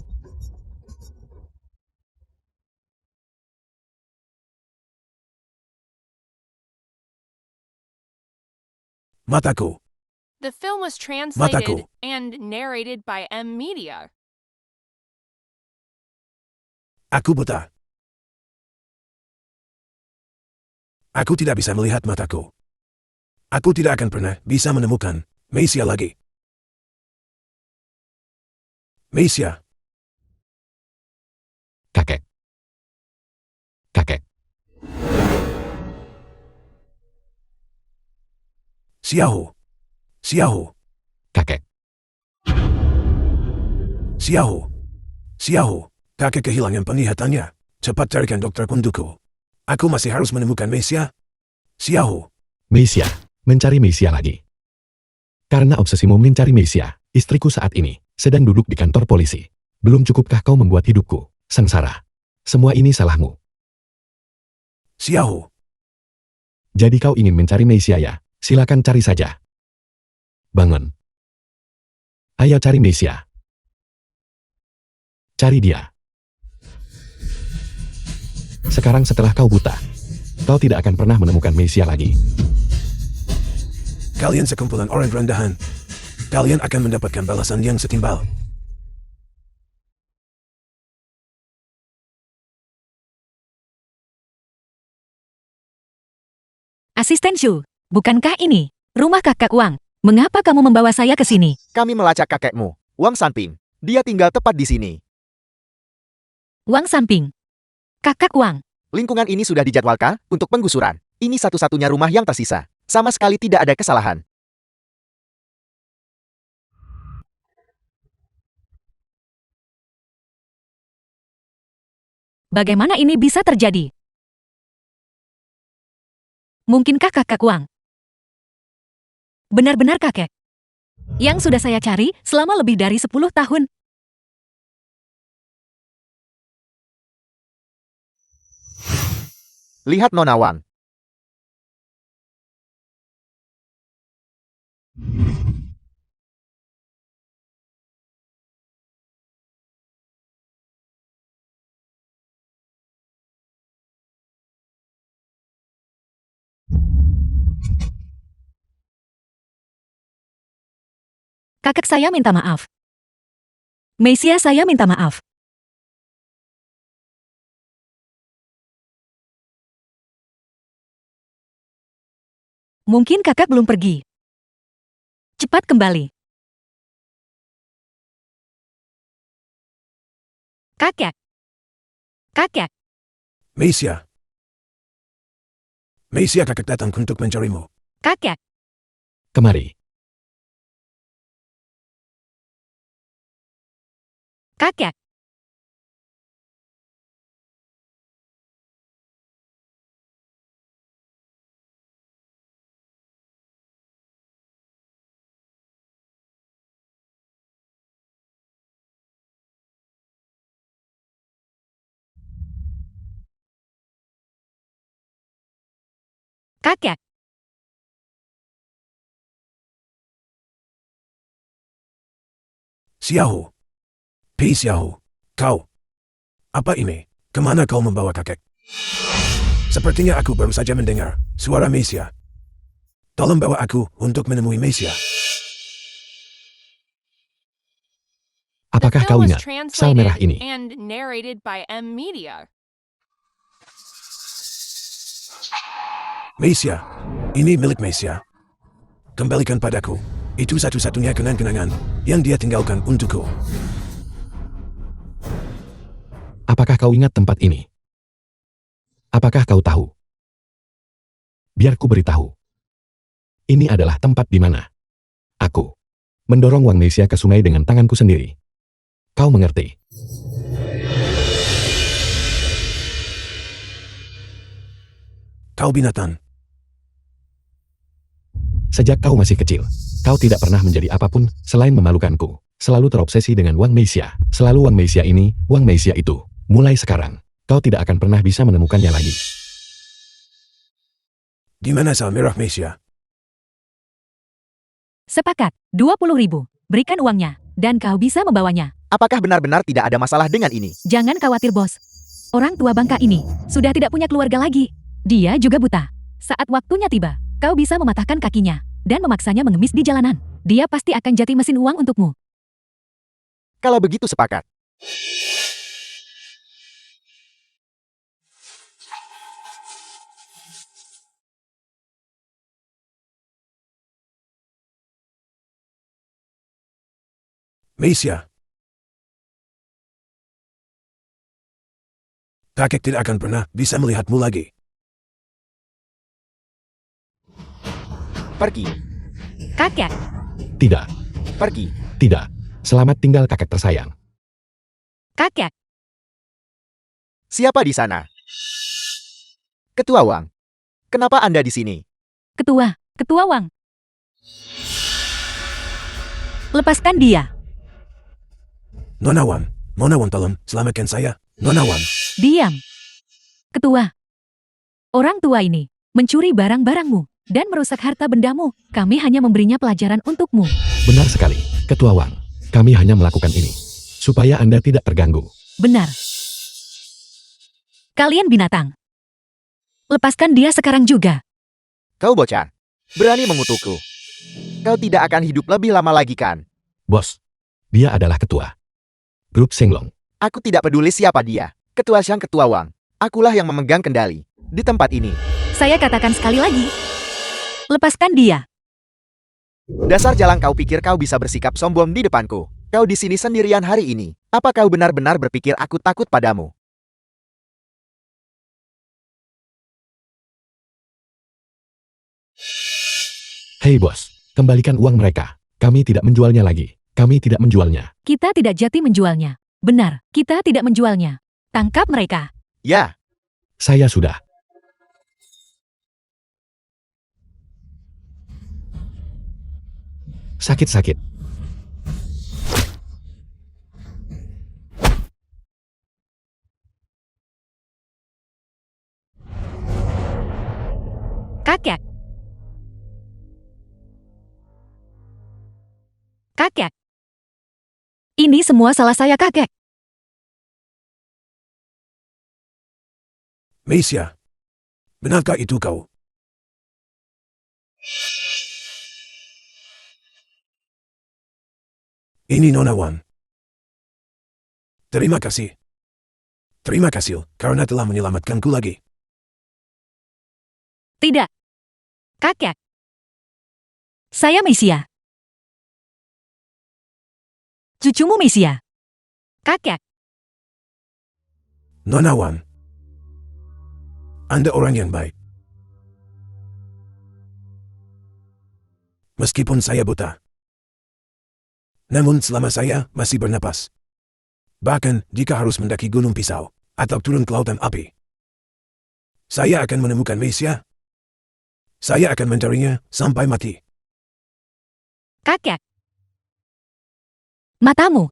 Mataku. The film was translated Mataku. and narrated by M Media. Aku buta. Aku tidak bisa melihat mataku. Aku tidak akan pernah bisa menemukan Mesia lagi. Mesia. Kakek. Xiaohu. Kakek. Xiaohu. Kakek kehilangan penglihatannya. Cepat carikan dokter untukku. Aku masih harus menemukan Mesia. Xiaohu. Mesia. Mencari Mesia lagi. Karena obsesimu mencari Mesia, istriku saat ini sedang duduk di kantor polisi. Belum cukupkah kau membuat hidupku sengsara? Semua ini salahmu. Xiaohu. Jadi kau ingin mencari Mesia ya? Silakan cari saja. Bangun. Ayo cari Mesia. Cari dia. Sekarang setelah kau buta, kau tidak akan pernah menemukan Mesia lagi. Kalian sekumpulan orang rendahan. Kalian akan mendapatkan balasan yang setimpal. Asisten Shu, bukankah ini rumah kakak Wang? Mengapa kamu membawa saya ke sini? Kami melacak kakekmu, Wang Sanping. Dia tinggal tepat di sini. Wang Samping. Kakak Wang. Lingkungan ini sudah dijadwalkan untuk penggusuran. Ini satu-satunya rumah yang tersisa. Sama sekali tidak ada kesalahan. Bagaimana ini bisa terjadi? Mungkinkah kakak Wang? Benar-benar kakek. Yang sudah saya cari selama lebih dari 10 tahun. Lihat Nona Wang. Kakak saya minta maaf. Mesia saya minta maaf. Mungkin kakak belum pergi. Cepat kembali. Kakek. Kakek. Mesia. Mesia, kakak datang untuk mencarimu. Kakek. Kemari. Kakek. Kakek. Xiaohu. Pi Xiaohu. Kau. Apa ini? Kemana kau membawa kakek? Sepertinya aku baru saja mendengar suara Mesia. Tolong bawa aku untuk menemui Mesia. The Apakah kau film was ingat sal merah translated ini? and narrated by M Media. Mesia. Ini milik Mesia. Kembalikan padaku. Itu satu-satunya kenang-kenangan yang dia tinggalkan untukku. Apakah kau ingat tempat ini? Apakah kau tahu? Biar ku beritahu. Ini adalah tempat di mana aku mendorong Wang Mesia ke sungai dengan tanganku sendiri. Kau mengerti? Kau binatang. Sejak kau masih kecil, kau tidak pernah menjadi apapun selain memalukanku. Selalu terobsesi dengan Wang Mesia. Selalu Wang Mesia ini, Wang Mesia itu. Mulai sekarang, kau tidak akan pernah bisa menemukannya lagi. Di mana sal merah Mesia? Sepakat. 20.000. Berikan uangnya. Dan kau bisa membawanya. Apakah benar-benar tidak ada masalah dengan ini? Jangan khawatir, bos. Orang tua bangka ini sudah tidak punya keluarga lagi. Dia juga buta. Saat waktunya tiba, kau bisa mematahkan kakinya dan memaksanya mengemis di jalanan. Dia pasti akan jadi mesin uang untukmu. Kalau begitu sepakat. Mesia. Kakek tidak akan pernah bisa melihatmu lagi. Pergi, Kakek. Tidak, pergi. tidak. Selamat tinggal kakek tersayang. Kakek. Siapa di sana? Ketua Wang. Kenapa Anda di sini? Ketua Wang. Lepaskan dia. Nona Wang tolong selamatkan saya. Nona Wang. Diam. Ketua. Orang tua ini mencuri barang-barangmu dan merusak harta bendamu. Kami hanya memberinya pelajaran untukmu. Benar sekali, Ketua Wang. Kami hanya melakukan ini supaya Anda tidak terganggu. Benar. Kalian binatang. Lepaskan dia sekarang juga. Kau bocah, berani mengutukku. Kau tidak akan hidup lebih lama lagi kan? Bos, dia adalah ketua grup Shenglong. Aku tidak peduli siapa dia. Ketua Xiang, ketua Wang. Akulah yang memegang kendali di tempat ini. Saya katakan sekali lagi. Lepaskan dia. Dasar jalang, kau pikir kau bisa bersikap sombong di depanku? Kau di sini sendirian hari ini. Apa kau benar-benar berpikir aku takut padamu? Hei bos, kembalikan uang mereka. Kami tidak menjualnya lagi. Kami tidak menjualnya. Kita tidak jati menjualnya. Benar, kita tidak menjualnya. Tangkap mereka. Ya, Saya sudah. Sakit-sakit. Kakek. Kakek. Ini semua salah saya, kakek. Mesia, benarkah itu kau? Ini Nona Wan. Terima kasih. Terima kasih karena telah menyelamatkanku lagi. Tidak. Kakek. Saya Mesia. Cucumu Mesia. Kakek. Nona Wan. Anda orang yang baik. Meskipun saya buta. Namun selama saya masih bernapas. Bahkan jika harus mendaki gunung pisau atau turun ke lautan api. Saya akan menemukan Mesia. Saya akan mencarinya sampai mati. Kakek. Matamu.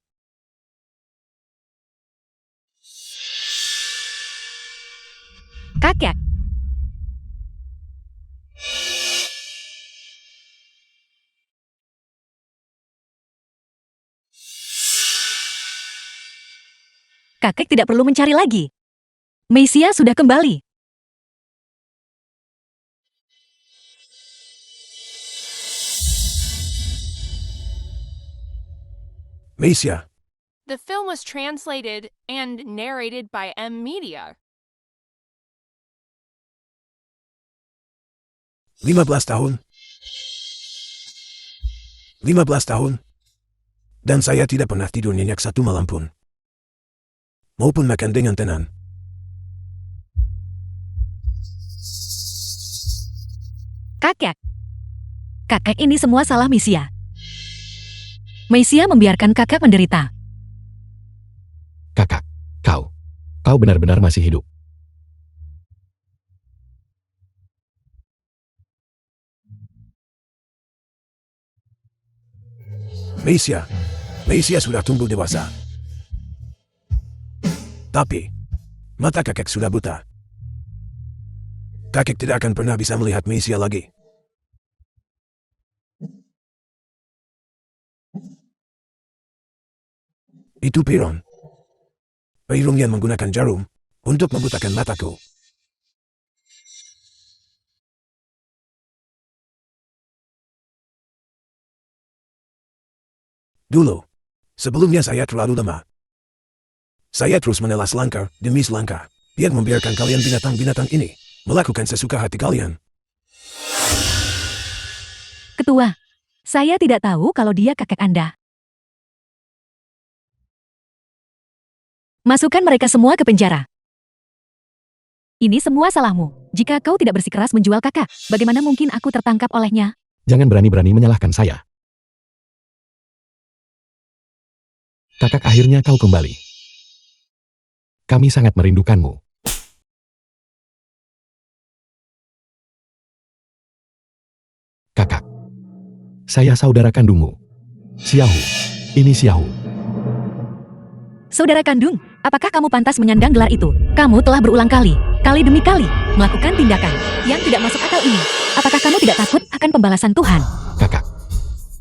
Kakek. Kakek tidak perlu mencari lagi. Mesia sudah kembali. Mesia, The film was translated and narrated by M Media. 15 tahun. 15 tahun. Dan saya tidak pernah tidur nyenyak satu malam pun. Maupun makan dengan tenang. Kakek. Kakek, ini semua salah Mesia. Mesia membiarkan kakek menderita. Kakak, kau benar-benar masih hidup. Mesia sudah tumbuh dewasa. Tapi, mata kakek sudah buta. Kakek tidak akan pernah bisa melihat Mesia lagi. Itu Piron. Piron yang menggunakan jarum untuk membutakan mataku. Dulu, sebelumnya saya terlalu lemah. Saya terus menelas langkah demi selangkah, biar membiarkan kalian binatang-binatang ini melakukan sesuka hati kalian. Ketua, saya tidak tahu kalau dia kakek Anda. Masukkan mereka semua ke penjara. Ini semua salahmu. Jika kau tidak bersikeras menjual kakak, bagaimana mungkin aku tertangkap olehnya? Jangan berani-berani menyalahkan saya. Kakak, akhirnya kau kembali. Kami sangat merindukanmu. Kakak, saya saudara kandungmu. Xiaohu, ini Xiaohu. Saudara kandung, apakah kamu pantas menyandang gelar itu? Kamu telah berulang kali demi kali, melakukan tindakan yang tidak masuk akal ini. Apakah kamu tidak takut akan pembalasan Tuhan? Kakak,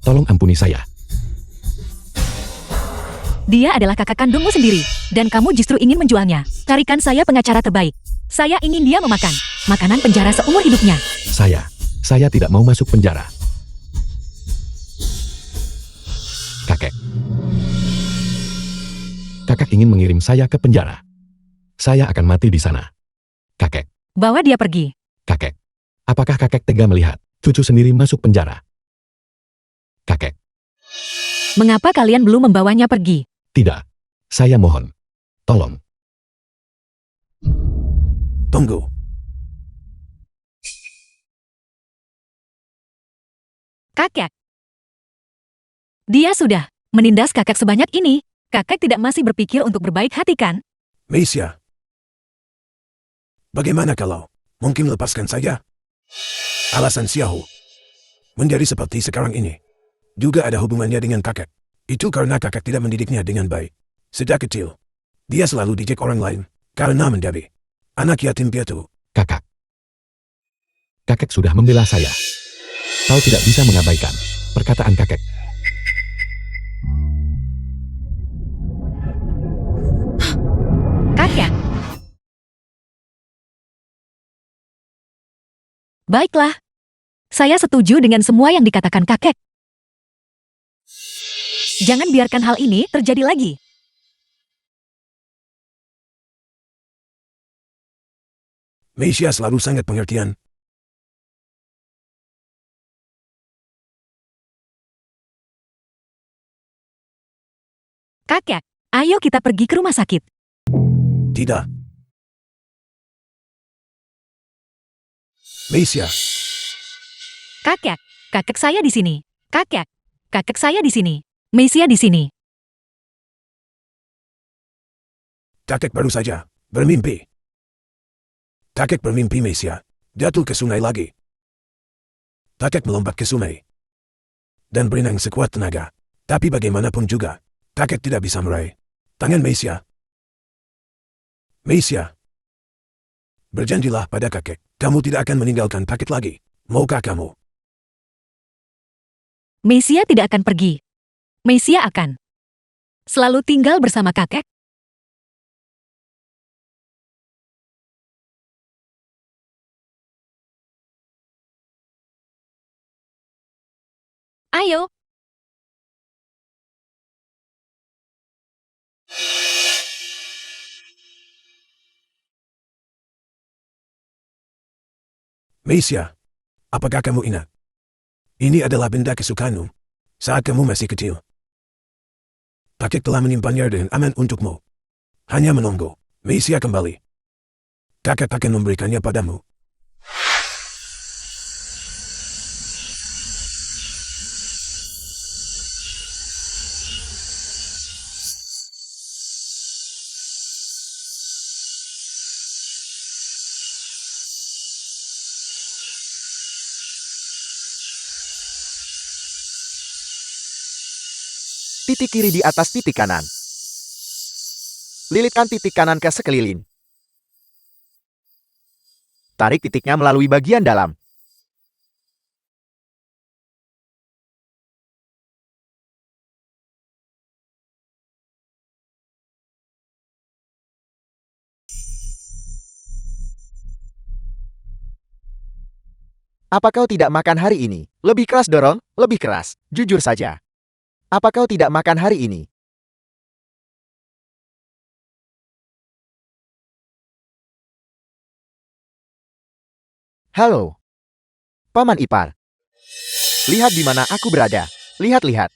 tolong ampuni saya. Dia adalah kakak kandungmu sendiri, dan kamu justru ingin menjualnya. Carikan saya pengacara terbaik. Saya ingin dia memakan makanan penjara seumur hidupnya. Saya tidak mau masuk penjara. Kakek. Kakak ingin mengirim saya ke penjara. Saya akan mati di sana. Kakek. Bawa dia pergi. Kakek. Apakah kakek tega melihat cucu sendiri masuk penjara? Kakek. Mengapa kalian belum membawanya pergi? Tidak. Saya mohon. Tolong. Tunggu. Kakek. Dia sudah menindas kakek sebanyak ini. Kakek tidak masih berpikir untuk berbaik hati kan? Mesia. Bagaimana kalau mungkin lepaskan saja? Alasan Xiao menjadi seperti sekarang ini juga ada hubungannya dengan kakek. Itu karena kakek tidak mendidiknya dengan baik. Sejak kecil, dia selalu dijek orang lain karena menjadi anak yatim piatu. Kakak. Kakek sudah membela saya. Kau tidak bisa mengabaikan perkataan kakek. Kakek. Baiklah. Saya setuju dengan semua yang dikatakan kakek. Jangan biarkan hal ini terjadi lagi. Mesia selalu sangat pengertian. Kakek, ayo kita pergi ke rumah sakit. Tidak. Mesia. Kakek, kakek saya di sini. Kakek, kakek saya di sini. Mesia di sini. Kakek baru saja bermimpi. Kakek bermimpi Mesia jatuh ke sungai lagi. Kakek melompat ke sungai dan berenang sekuat tenaga. Tapi bagaimanapun juga, kakek tidak bisa meraih tangan Mesia. Mesia, berjanjilah pada kakek, kamu tidak akan meninggalkan kakek lagi. Maukah kamu? Mesia tidak akan pergi. Mesia akan selalu tinggal bersama kakek. Ayo. Mesia, apakah kamu ingat? Ini adalah benda kesukaanmu saat kamu masih kecil. Kakek telah menyimpannya dengan aman untukmu. Hanya menunggu Mesia kembali. Kakek akan memberikannya padamu. Titik kiri di atas titik kanan. Lilitkan titik kanan ke sekeliling. Tarik titiknya melalui bagian dalam. Apa kau tidak makan hari ini? Lebih keras dorong, lebih keras. Jujur saja. Apa kau tidak makan hari ini? Halo. Paman ipar. Lihat di mana aku berada. Lihat-lihat.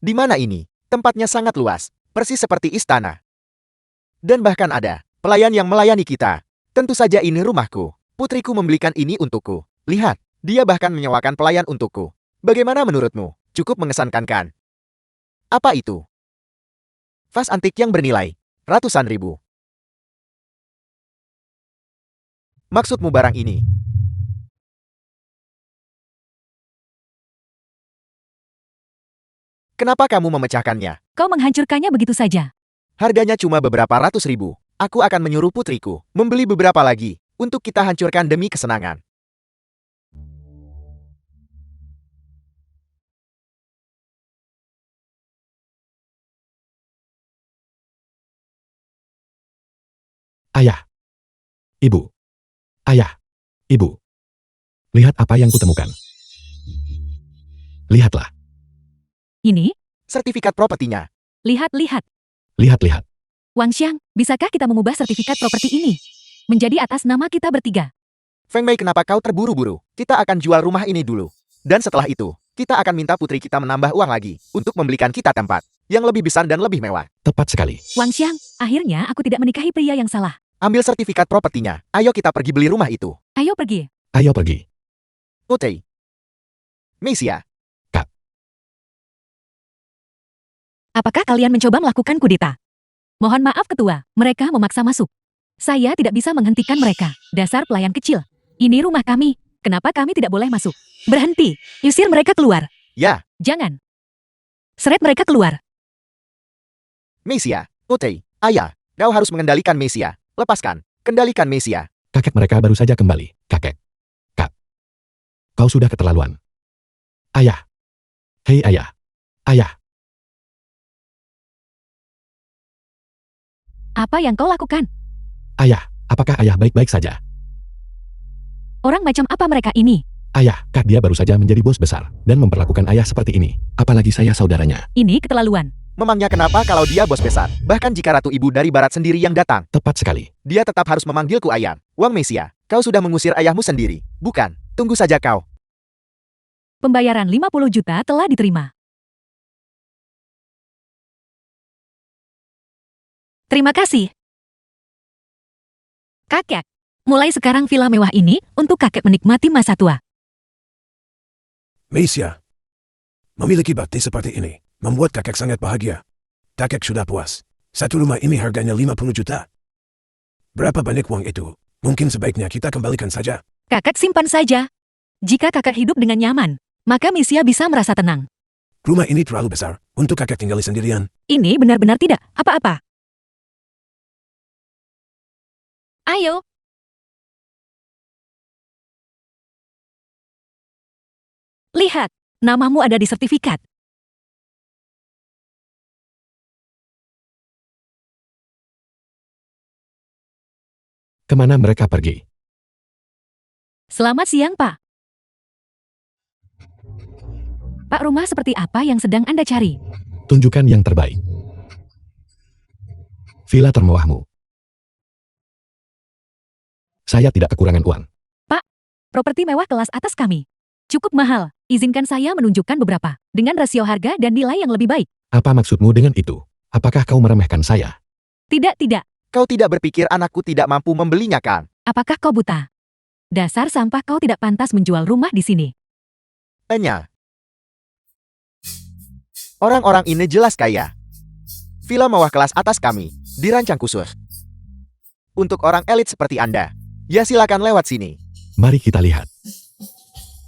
Di mana ini? Tempatnya sangat luas. Persis seperti istana. Dan bahkan ada pelayan yang melayani kita. Tentu saja ini rumahku. Putriku membelikan ini untukku. Lihat, dia bahkan menyewakan pelayan untukku. Bagaimana menurutmu? Cukup mengesankan kan? Apa itu? Vas antik yang bernilai ratusan ribu. Maksudmu barang ini? Kenapa kamu memecahkannya? Kau menghancurkannya begitu saja. Harganya cuma beberapa ratus ribu. Aku akan menyuruh putriku membeli beberapa lagi untuk kita hancurkan demi kesenangan. Ayah. Ibu. Ayah. Ibu. Lihat apa yang kutemukan. Lihatlah. Ini, Sertifikat propertinya. lihat-lihat. Lihat-lihat. Wang Xiang, bisakah kita mengubah sertifikat properti ini menjadi atas nama kita bertiga? Feng Mei, kenapa kau terburu-buru? Kita akan jual rumah ini dulu. Dan setelah itu, kita akan minta putri kita menambah uang lagi untuk membelikan kita tempat yang lebih besar dan lebih mewah. Tepat sekali. Wang Xiang, akhirnya aku tidak menikahi pria yang salah. Ambil sertifikat propertinya. Ayo kita pergi beli rumah itu. Ayo pergi. Ayo pergi. Otei. Mesia. Apakah kalian mencoba melakukan kudeta? Mohon maaf ketua, mereka memaksa masuk. Saya tidak bisa menghentikan mereka. Dasar pelayan kecil. Ini rumah kami. Kenapa kami tidak boleh masuk? Berhenti. Usir mereka keluar. Ya, Jangan. Seret mereka keluar. Mesia. Otei. Ayah, kau harus mengendalikan Mesia. Lepaskan. Kendalikan Mesia. Kakek mereka baru saja kembali. Kakek. Kak. Kau sudah keterlaluan. Ayah. Hei ayah. Ayah. Apa yang kau lakukan? Ayah. Apakah ayah baik-baik saja? Orang macam apa mereka ini? Ayah, Kak, dia baru saja menjadi bos besar dan memperlakukan ayah seperti ini. Apalagi saya saudaranya. Ini keterlaluan. Memangnya kenapa kalau dia bos besar? Bahkan jika ratu ibu dari barat sendiri yang datang, Tepat sekali. dia tetap harus memanggilku ayah. Wang Mesia, kau sudah mengusir ayahmu sendiri. Bukan, tunggu saja kau. Pembayaran 50 juta telah diterima. Terima kasih. Kakek, mulai sekarang villa mewah ini untuk kakek menikmati masa tua. Mesia. Memiliki bakti seperti ini membuat kakek sangat bahagia. Kakek sudah puas. Satu rumah ini harganya 50 juta. Berapa banyak uang itu? Mungkin sebaiknya kita kembalikan saja. Kakek simpan saja. Jika kakek hidup dengan nyaman, maka Mesia bisa merasa tenang. Rumah ini terlalu besar untuk kakek tinggali sendirian. Ini benar-benar tidak apa-apa. Ayo. Lihat, namamu ada di sertifikat. Kemana mereka pergi? Selamat siang, Pak. Pak, rumah seperti apa yang sedang Anda cari? Tunjukkan yang terbaik. Villa termewahmu. Saya tidak kekurangan uang. Properti mewah kelas atas kami. Cukup mahal. Izinkan saya menunjukkan beberapa. Dengan rasio harga dan nilai yang lebih baik. Apa maksudmu dengan itu? Apakah kau meremehkan saya? Tidak, tidak. Kau tidak berpikir anakku tidak mampu membelinya kan? Apakah kau buta? Dasar sampah, kau tidak pantas menjual rumah di sini. Enya. Orang-orang ini jelas kaya. Villa mewah kelas atas kami dirancang khusus untuk orang elit seperti Anda. Ya, silakan lewat sini. Mari kita lihat.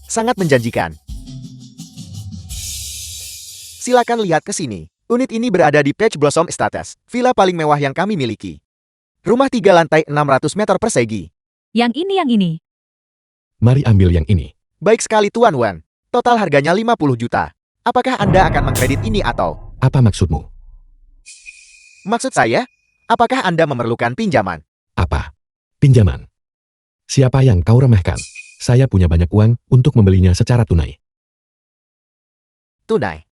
Sangat menjanjikan. Silakan lihat ke sini. Unit ini berada di Peach Blossom Estates, villa paling mewah yang kami miliki. Rumah 3 lantai 600 meter persegi. Yang ini. Mari ambil yang ini. Baik sekali Tuan Wan. Total harganya 50 juta. Apakah Anda akan mengkredit ini atau? Apa maksudmu? Maksud saya, apakah Anda memerlukan pinjaman? Apa? Pinjaman. Siapa yang kau remehkan? Saya punya banyak uang untuk membelinya secara tunai. Tunai.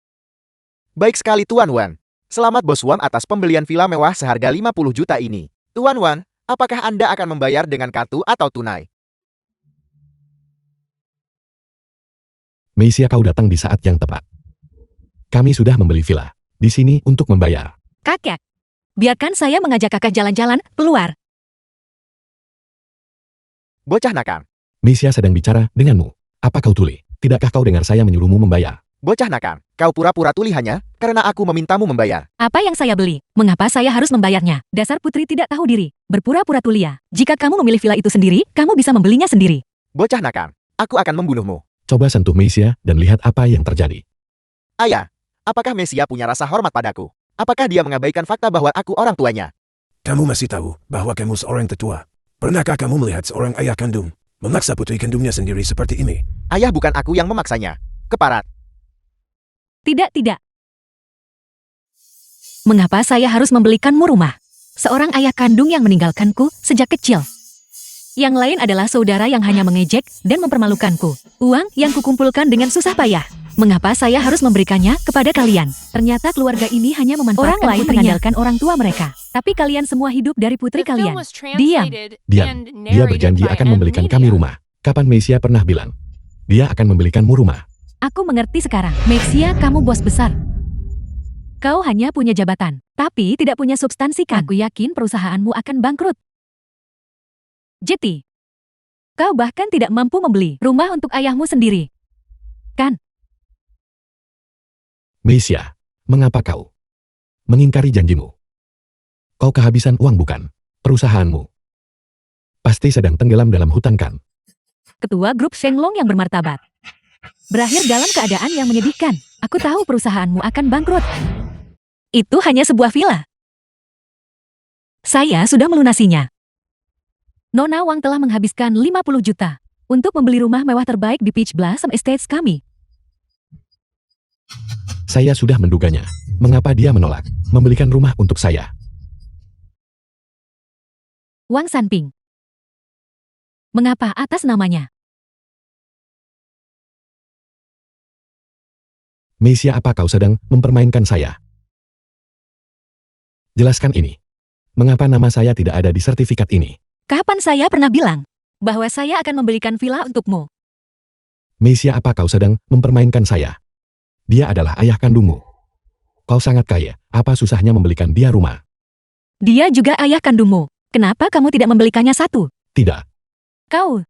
Baik sekali Tuan Wan. Selamat Bos Wang atas pembelian villa mewah seharga 50 juta ini. Tuan Wan, apakah Anda akan membayar dengan kartu atau tunai? Mesia, kau datang di saat yang tepat. Kami sudah membeli villa di sini untuk membayar. Kakek, biarkan saya mengajak kakek jalan-jalan keluar. Bocah nakal. Mesia sedang bicara denganmu. Apa kau tuli? Tidakkah kau dengar saya menyuruhmu membayar? Bocah nakal. Kau pura-pura tuli hanya karena aku memintamu membayar. Apa yang saya beli? Mengapa saya harus membayarnya? Dasar putri tidak tahu diri. Berpura-pura tulia. Jika kamu memilih villa itu sendiri, kamu bisa membelinya sendiri. Bocah nakal. Aku akan membunuhmu. Coba sentuh Mesia dan lihat apa yang terjadi. Ayah, apakah Mesia punya rasa hormat padaku? Apakah dia mengabaikan fakta bahwa aku orang tuanya? Kamu masih tahu bahwa kamu seorang tetua. Pernahkah kamu melihat seorang ayah kandung memaksa putri kandungnya sendiri seperti ini? Ayah, bukan aku yang memaksanya. Keparat. Tidak. Mengapa saya harus membelikanmu rumah? seorang ayah kandung yang meninggalkanku sejak kecil. Yang lain adalah saudara yang hanya mengejek dan mempermalukanku. Uang yang kukumpulkan dengan susah payah. Mengapa saya harus memberikannya kepada kalian? Ternyata keluarga ini hanya memanfaatkan orang lain mengandalkan orang tua mereka. Tapi kalian semua hidup dari putri The film kalian. was translated Diam. and Dia narrated berjanji by akan M. membelikan Media. kami rumah. Kapan Mesia pernah bilang? Dia akan membelikanmu rumah. Aku mengerti sekarang. Maxia, kamu bos besar. Kau hanya punya jabatan, tapi tidak punya substansi kan? Aku yakin perusahaanmu akan bangkrut. Jetty, kau bahkan tidak mampu membeli rumah untuk ayahmu sendiri. Kan? Mesia, mengapa kau mengingkari janjimu? Kau kehabisan uang bukan? Perusahaanmu pasti sedang tenggelam dalam hutan kan? Ketua grup Shenglong yang bermartabat. Berakhir dalam keadaan yang menyedihkan. Aku tahu perusahaanmu akan bangkrut. Itu hanya sebuah villa. Saya sudah melunasinya. Nona Wang telah menghabiskan 50 juta untuk membeli rumah mewah terbaik di Peach Blossom Estates kami. Saya sudah menduganya. Mengapa dia menolak membelikan rumah untuk saya? Wang Sanping. Mengapa atas namanya? Mesia, apa kau sedang mempermainkan saya? Jelaskan ini. Mengapa nama saya tidak ada di sertifikat ini? Kapan saya pernah bilang bahwa saya akan membelikan villa untukmu? Mesia, apa kau sedang mempermainkan saya? Dia adalah ayah kandungmu. Kau sangat kaya, apa susahnya membelikan dia rumah? Dia juga ayah kandungmu. Kenapa kamu tidak membelikannya satu? Tidak, Kau,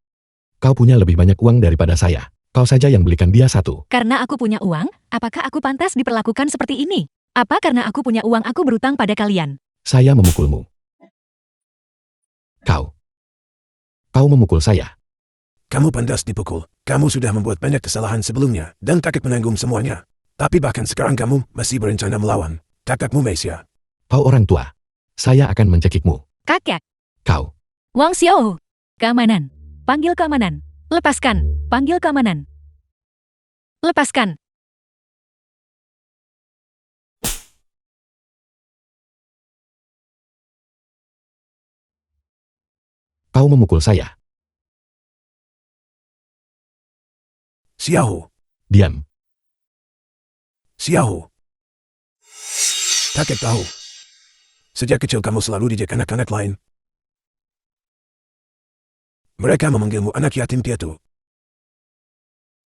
kau punya lebih banyak uang daripada saya. Kau saja yang belikan dia satu. karena aku punya uang, apakah aku pantas diperlakukan seperti ini? Apa karena aku punya uang aku berutang pada kalian? Saya memukulmu. Kau memukul saya. Kamu pantas dipukul. Kamu sudah membuat banyak kesalahan sebelumnya dan kakek menanggung semuanya. Tapi bahkan sekarang kamu masih berencana melawan kakakmu Mesia. Kau orang tua. Saya akan mencekikmu. Kakek, Kau, Wang Xiao. Keamanan. Panggil keamanan. Lepaskan. Panggil keamanan. Lepaskan. kau memukul saya. Xiao, Diam. Xiao. Kakek tahu. Sejak kecil kamu selalu dijek anak-anak lain. Mereka memanggilmu anak yatim piatu.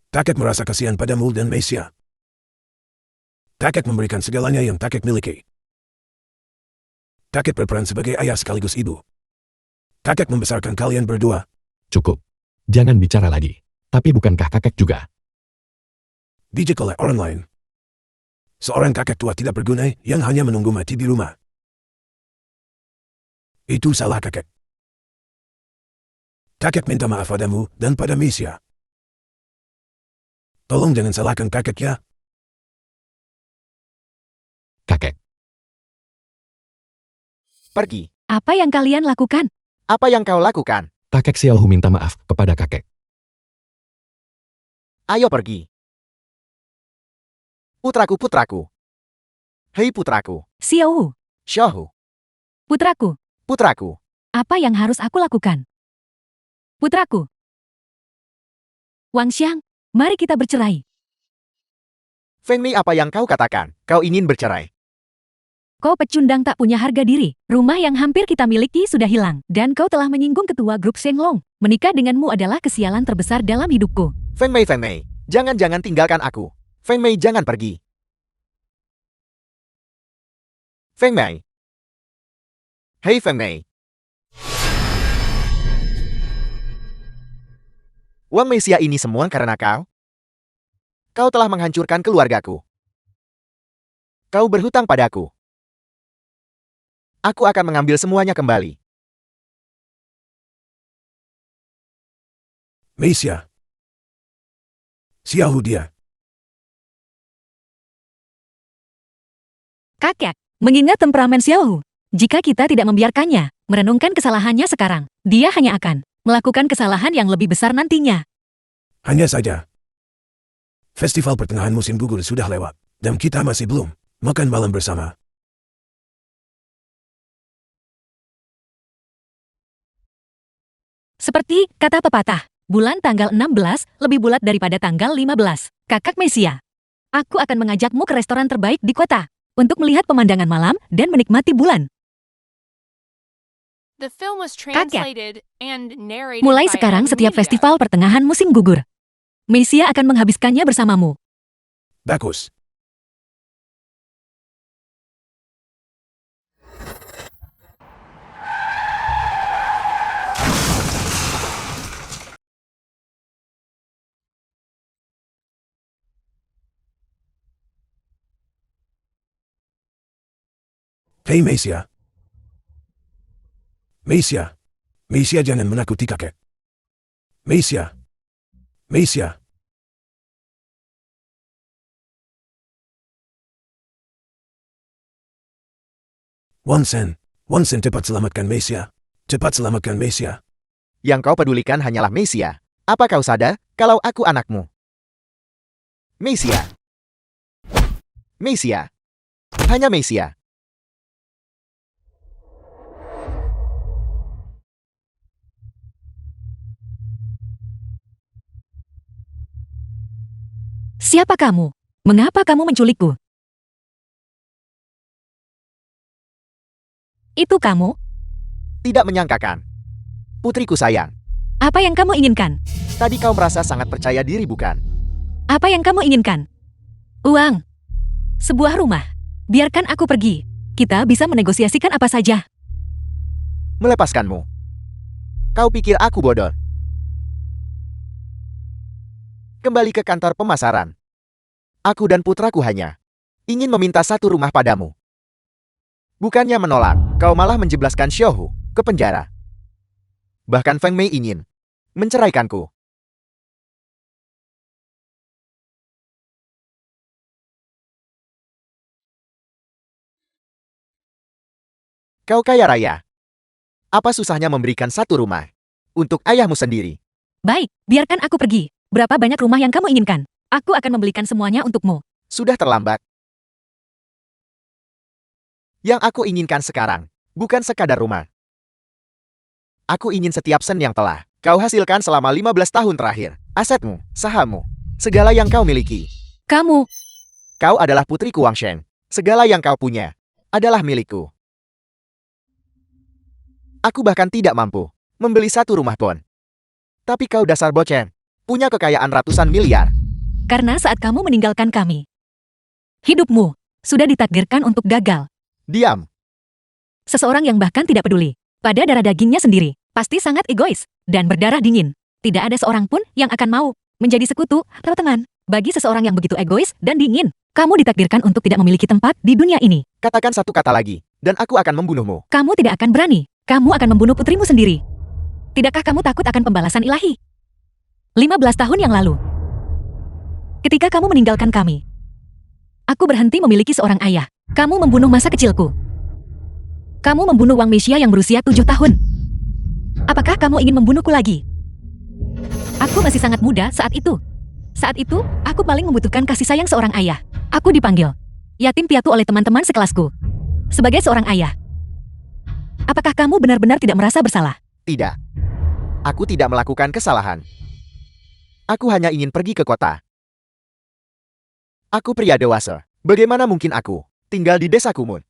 Kakek merasa kasihan padamu dan Mesia. Kakek memberikan segalanya yang kakek miliki. Kakek berperan sebagai ayah sekaligus ibu. Kakek membesarkan kalian berdua. Cukup. Jangan bicara lagi. Tapi bukankah kakek juga? Dijek oleh orang lain. Seorang kakek tua tidak berguna yang hanya menunggu mati di rumah. Itu salah kakek. Kakek minta maaf padamu dan pada Mesia. Tolong jangan salahkan kakek ya. Kakek. Pergi. Apa yang kalian lakukan? Apa yang kau lakukan? Kakek Xiaohu minta maaf kepada kakek. Ayo pergi. Putraku. Hei putraku. Xiao, Xiaohu. putraku. Putraku. Apa yang harus aku lakukan? Putraku. Wang Xiang, mari kita bercerai. Feng Mei, apa yang kau katakan? Kau ingin bercerai. Kau pecundang tak punya harga diri. Rumah yang hampir kita miliki sudah hilang. Dan kau telah menyinggung ketua grup Shenglong. Menikah denganmu adalah kesialan terbesar dalam hidupku. Feng Mei. Jangan tinggalkan aku. Feng Mei, jangan pergi. Feng Mei. Hei Feng Mei. Wang Mesia, ini semua karena kau. Kau telah menghancurkan keluargaku. Kau berhutang padaku. Aku akan mengambil semuanya kembali. Mesia. Xiao dia. Kakek, mengingat temperamen Xiao, jika kita tidak membiarkannya, merenungkan kesalahannya sekarang, dia hanya akan melakukan kesalahan yang lebih besar nantinya. Hanya saja. Festival pertengahan musim gugur sudah lewat. Dan kita masih belum makan malam bersama. Seperti kata pepatah, bulan tanggal 16 lebih bulat daripada tanggal 15. Kakak Mesia, aku akan mengajakmu ke restoran terbaik di kota untuk melihat pemandangan malam dan menikmati bulan. The film was translated and narrated Mulai by sekarang M. setiap Media. festival pertengahan musim gugur, Mesia akan menghabiskannya bersamamu. Bagus. Hei Mesia. Mesia. Mesia jangan menakuti kakek. Mesia. Mesia. Wansen. Wansen cepat selamatkan Mesia. Cepat selamatkan Mesia. Yang kau pedulikan hanyalah Mesia. Apa kau sadar kalau aku anakmu? Mesia. Mesia. Hanya Mesia. Siapa kamu? Mengapa kamu menculikku? Itu kamu? Tidak menyangkakan. Putriku sayang, Apa yang kamu inginkan? tadi kau merasa sangat percaya diri bukan? Apa yang kamu inginkan? Uang. Sebuah rumah. Biarkan aku pergi. Kita bisa menegosiasikan apa saja. Melepaskanmu. Kau pikir aku bodoh? Kembali ke kantor pemasaran. Aku dan putraku hanya ingin meminta satu rumah padamu. Bukannya menolak, kau malah menjeblaskan Xiaohu ke penjara. Bahkan Feng Mei ingin menceraikanku. Kau kaya raya. Apa susahnya memberikan satu rumah untuk ayahmu sendiri? Baik, biarkan aku pergi. Berapa banyak rumah yang kamu inginkan? Aku akan membelikan semuanya untukmu. Sudah terlambat. Yang aku inginkan sekarang bukan sekadar rumah. Aku ingin setiap sen yang telah kau hasilkan selama 15 tahun terakhir. Asetmu, sahammu, segala yang kau miliki. Kamu, Kau adalah putriku Wang Shen. Segala yang kau punya adalah milikku. Aku bahkan tidak mampu membeli satu rumah pun. Tapi kau dasar boceng, punya kekayaan ratusan miliar. karena saat kamu meninggalkan kami, hidupmu sudah ditakdirkan untuk gagal. Diam. Seseorang yang bahkan tidak peduli pada darah dagingnya sendiri, pasti sangat egois dan berdarah dingin. Tidak ada seorang pun yang akan mau menjadi sekutu atau teman bagi seseorang yang begitu egois dan dingin. Kamu ditakdirkan untuk tidak memiliki tempat di dunia ini. Katakan satu kata lagi, dan aku akan membunuhmu. Kamu tidak akan berani. Kamu akan membunuh putrimu sendiri. Tidakkah kamu takut akan pembalasan ilahi? 15 tahun yang lalu, ketika kamu meninggalkan kami, aku berhenti memiliki seorang ayah. Kamu membunuh masa kecilku. Kamu membunuh Wang Mesia yang berusia 7 tahun. Apakah kamu ingin membunuhku lagi? Aku masih sangat muda saat itu. Saat itu, aku paling membutuhkan kasih sayang seorang ayah. Aku dipanggil yatim piatu oleh teman-teman sekelasku. Sebagai seorang ayah, apakah kamu benar-benar tidak merasa bersalah? Tidak. Aku tidak melakukan kesalahan. Aku hanya ingin pergi ke kota. Aku pria dewasa. Bagaimana mungkin aku tinggal di desa Kumun?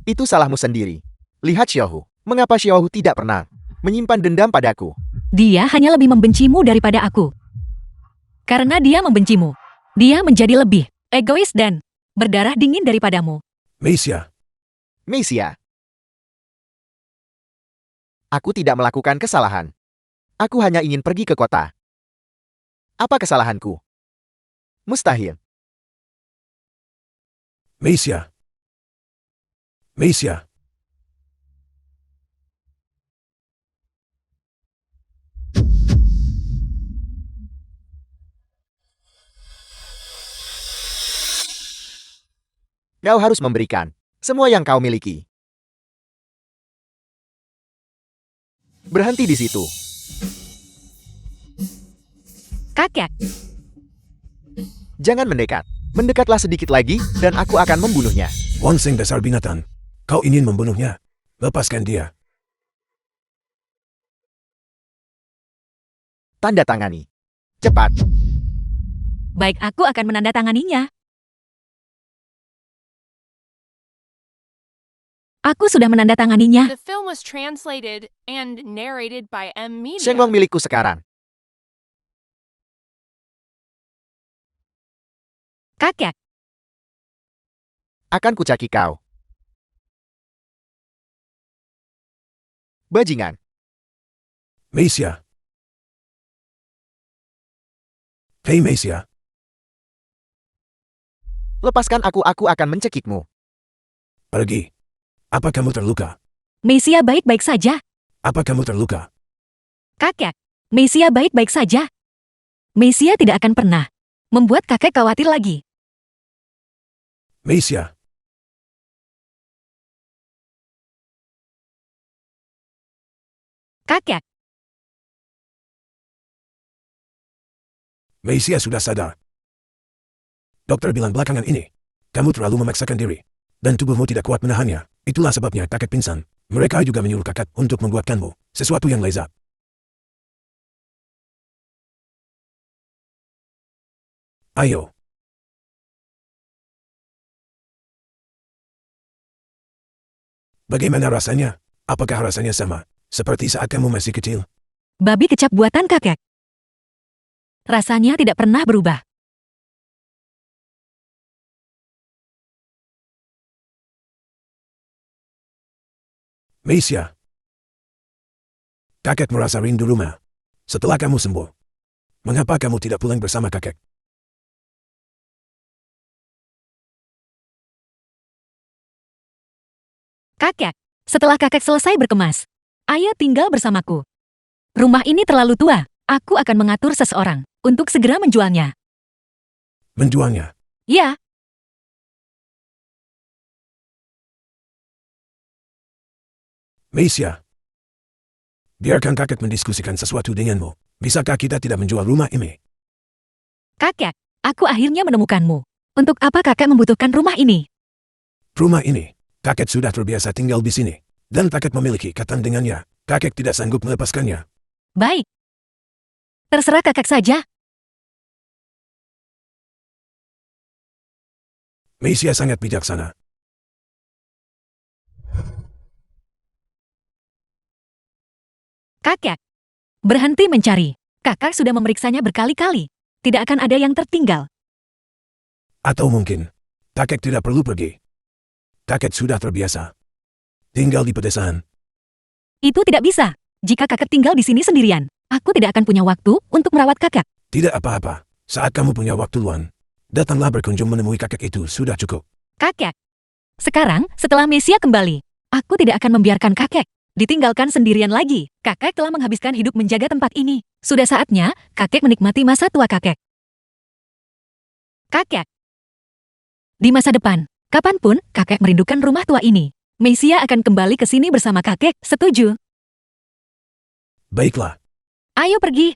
Itu salahmu sendiri. Lihat Xiaohu. Mengapa Xiaohu tidak pernah menyimpan dendam padaku? Dia hanya lebih membencimu daripada aku. Karena dia membencimu, dia menjadi lebih egois dan berdarah dingin daripadamu. Mesia. Mesia. Aku tidak melakukan kesalahan. Aku hanya ingin pergi ke kota. Apa kesalahanku? Mustahil. Mesia. Mesia. Kau harus memberikan semua yang kau miliki. Berhenti di situ. Kakek, Jangan mendekat. Mendekatlah sedikit lagi, dan aku akan membunuhnya. Wanseng dasar binatang. Kau ingin membunuhnya. Lepaskan dia. Tanda tangani. Cepat. Baik, aku akan menandatanganinya. Aku sudah menandatanganinya. The film was translated and narrated by M Media. Shenglong milikku sekarang. Kakek, Akan kucaki kau. Bajingan. Mesia. Hei Mesia, Lepaskan aku akan mencekikmu. pergi. Apa kamu terluka? Mesia baik-baik saja. Apa kamu terluka? Kakek, Mesia baik-baik saja. Mesia tidak akan pernah membuat kakek khawatir lagi. Mesia, Kakek, Mesia sudah sadar. Dokter bilang belakangan ini, kamu terlalu memaksakan diri, dan tubuhmu tidak kuat menahannya. Itulah sebabnya kakek pingsan. Mereka juga menyuruh kakek untuk membuatkanmu sesuatu yang lezat. Ayo. Bagaimana rasanya? Apakah rasanya sama seperti saat kamu masih kecil? babi kecap buatan kakek. Rasanya tidak pernah berubah. Mesia. Kakek merasa rindu rumah. Setelah kamu sembuh, mengapa kamu tidak pulang bersama kakek? Kakek, setelah kakek selesai berkemas, ayo tinggal bersamaku. Rumah ini terlalu tua. Aku akan mengatur seseorang untuk segera menjualnya. Menjualnya. Ya, Mesia. Biarkan kakek mendiskusikan sesuatu denganmu. Bisakah kita tidak menjual rumah ini? kakek, aku akhirnya menemukanmu. Untuk apa kakek membutuhkan rumah ini? Rumah ini, kakek sudah terbiasa tinggal di sini. Dan kakek memiliki ikatan dengannya. Kakek tidak sanggup melepaskannya. Baik. Terserah kakek saja. Mesia sangat bijaksana. Kakek, berhenti mencari. Kakak sudah memeriksanya berkali-kali. Tidak akan ada yang tertinggal. Atau mungkin, kakek tidak perlu pergi. Kakek sudah terbiasa tinggal di pedesaan. Itu tidak bisa. Jika kakek tinggal di sini sendirian, aku tidak akan punya waktu untuk merawat kakek. Tidak apa-apa. Saat kamu punya waktu luang, datanglah berkunjung menemui kakek itu sudah cukup. Kakek. Sekarang, setelah Mesia kembali, aku tidak akan membiarkan kakek ditinggalkan sendirian lagi. Kakek telah menghabiskan hidup menjaga tempat ini. Sudah saatnya kakek menikmati masa tua kakek. Kakek. Di masa depan, kapanpun kakek merindukan rumah tua ini, Mesia akan kembali ke sini bersama kakek. Setuju? Baiklah. Ayo pergi.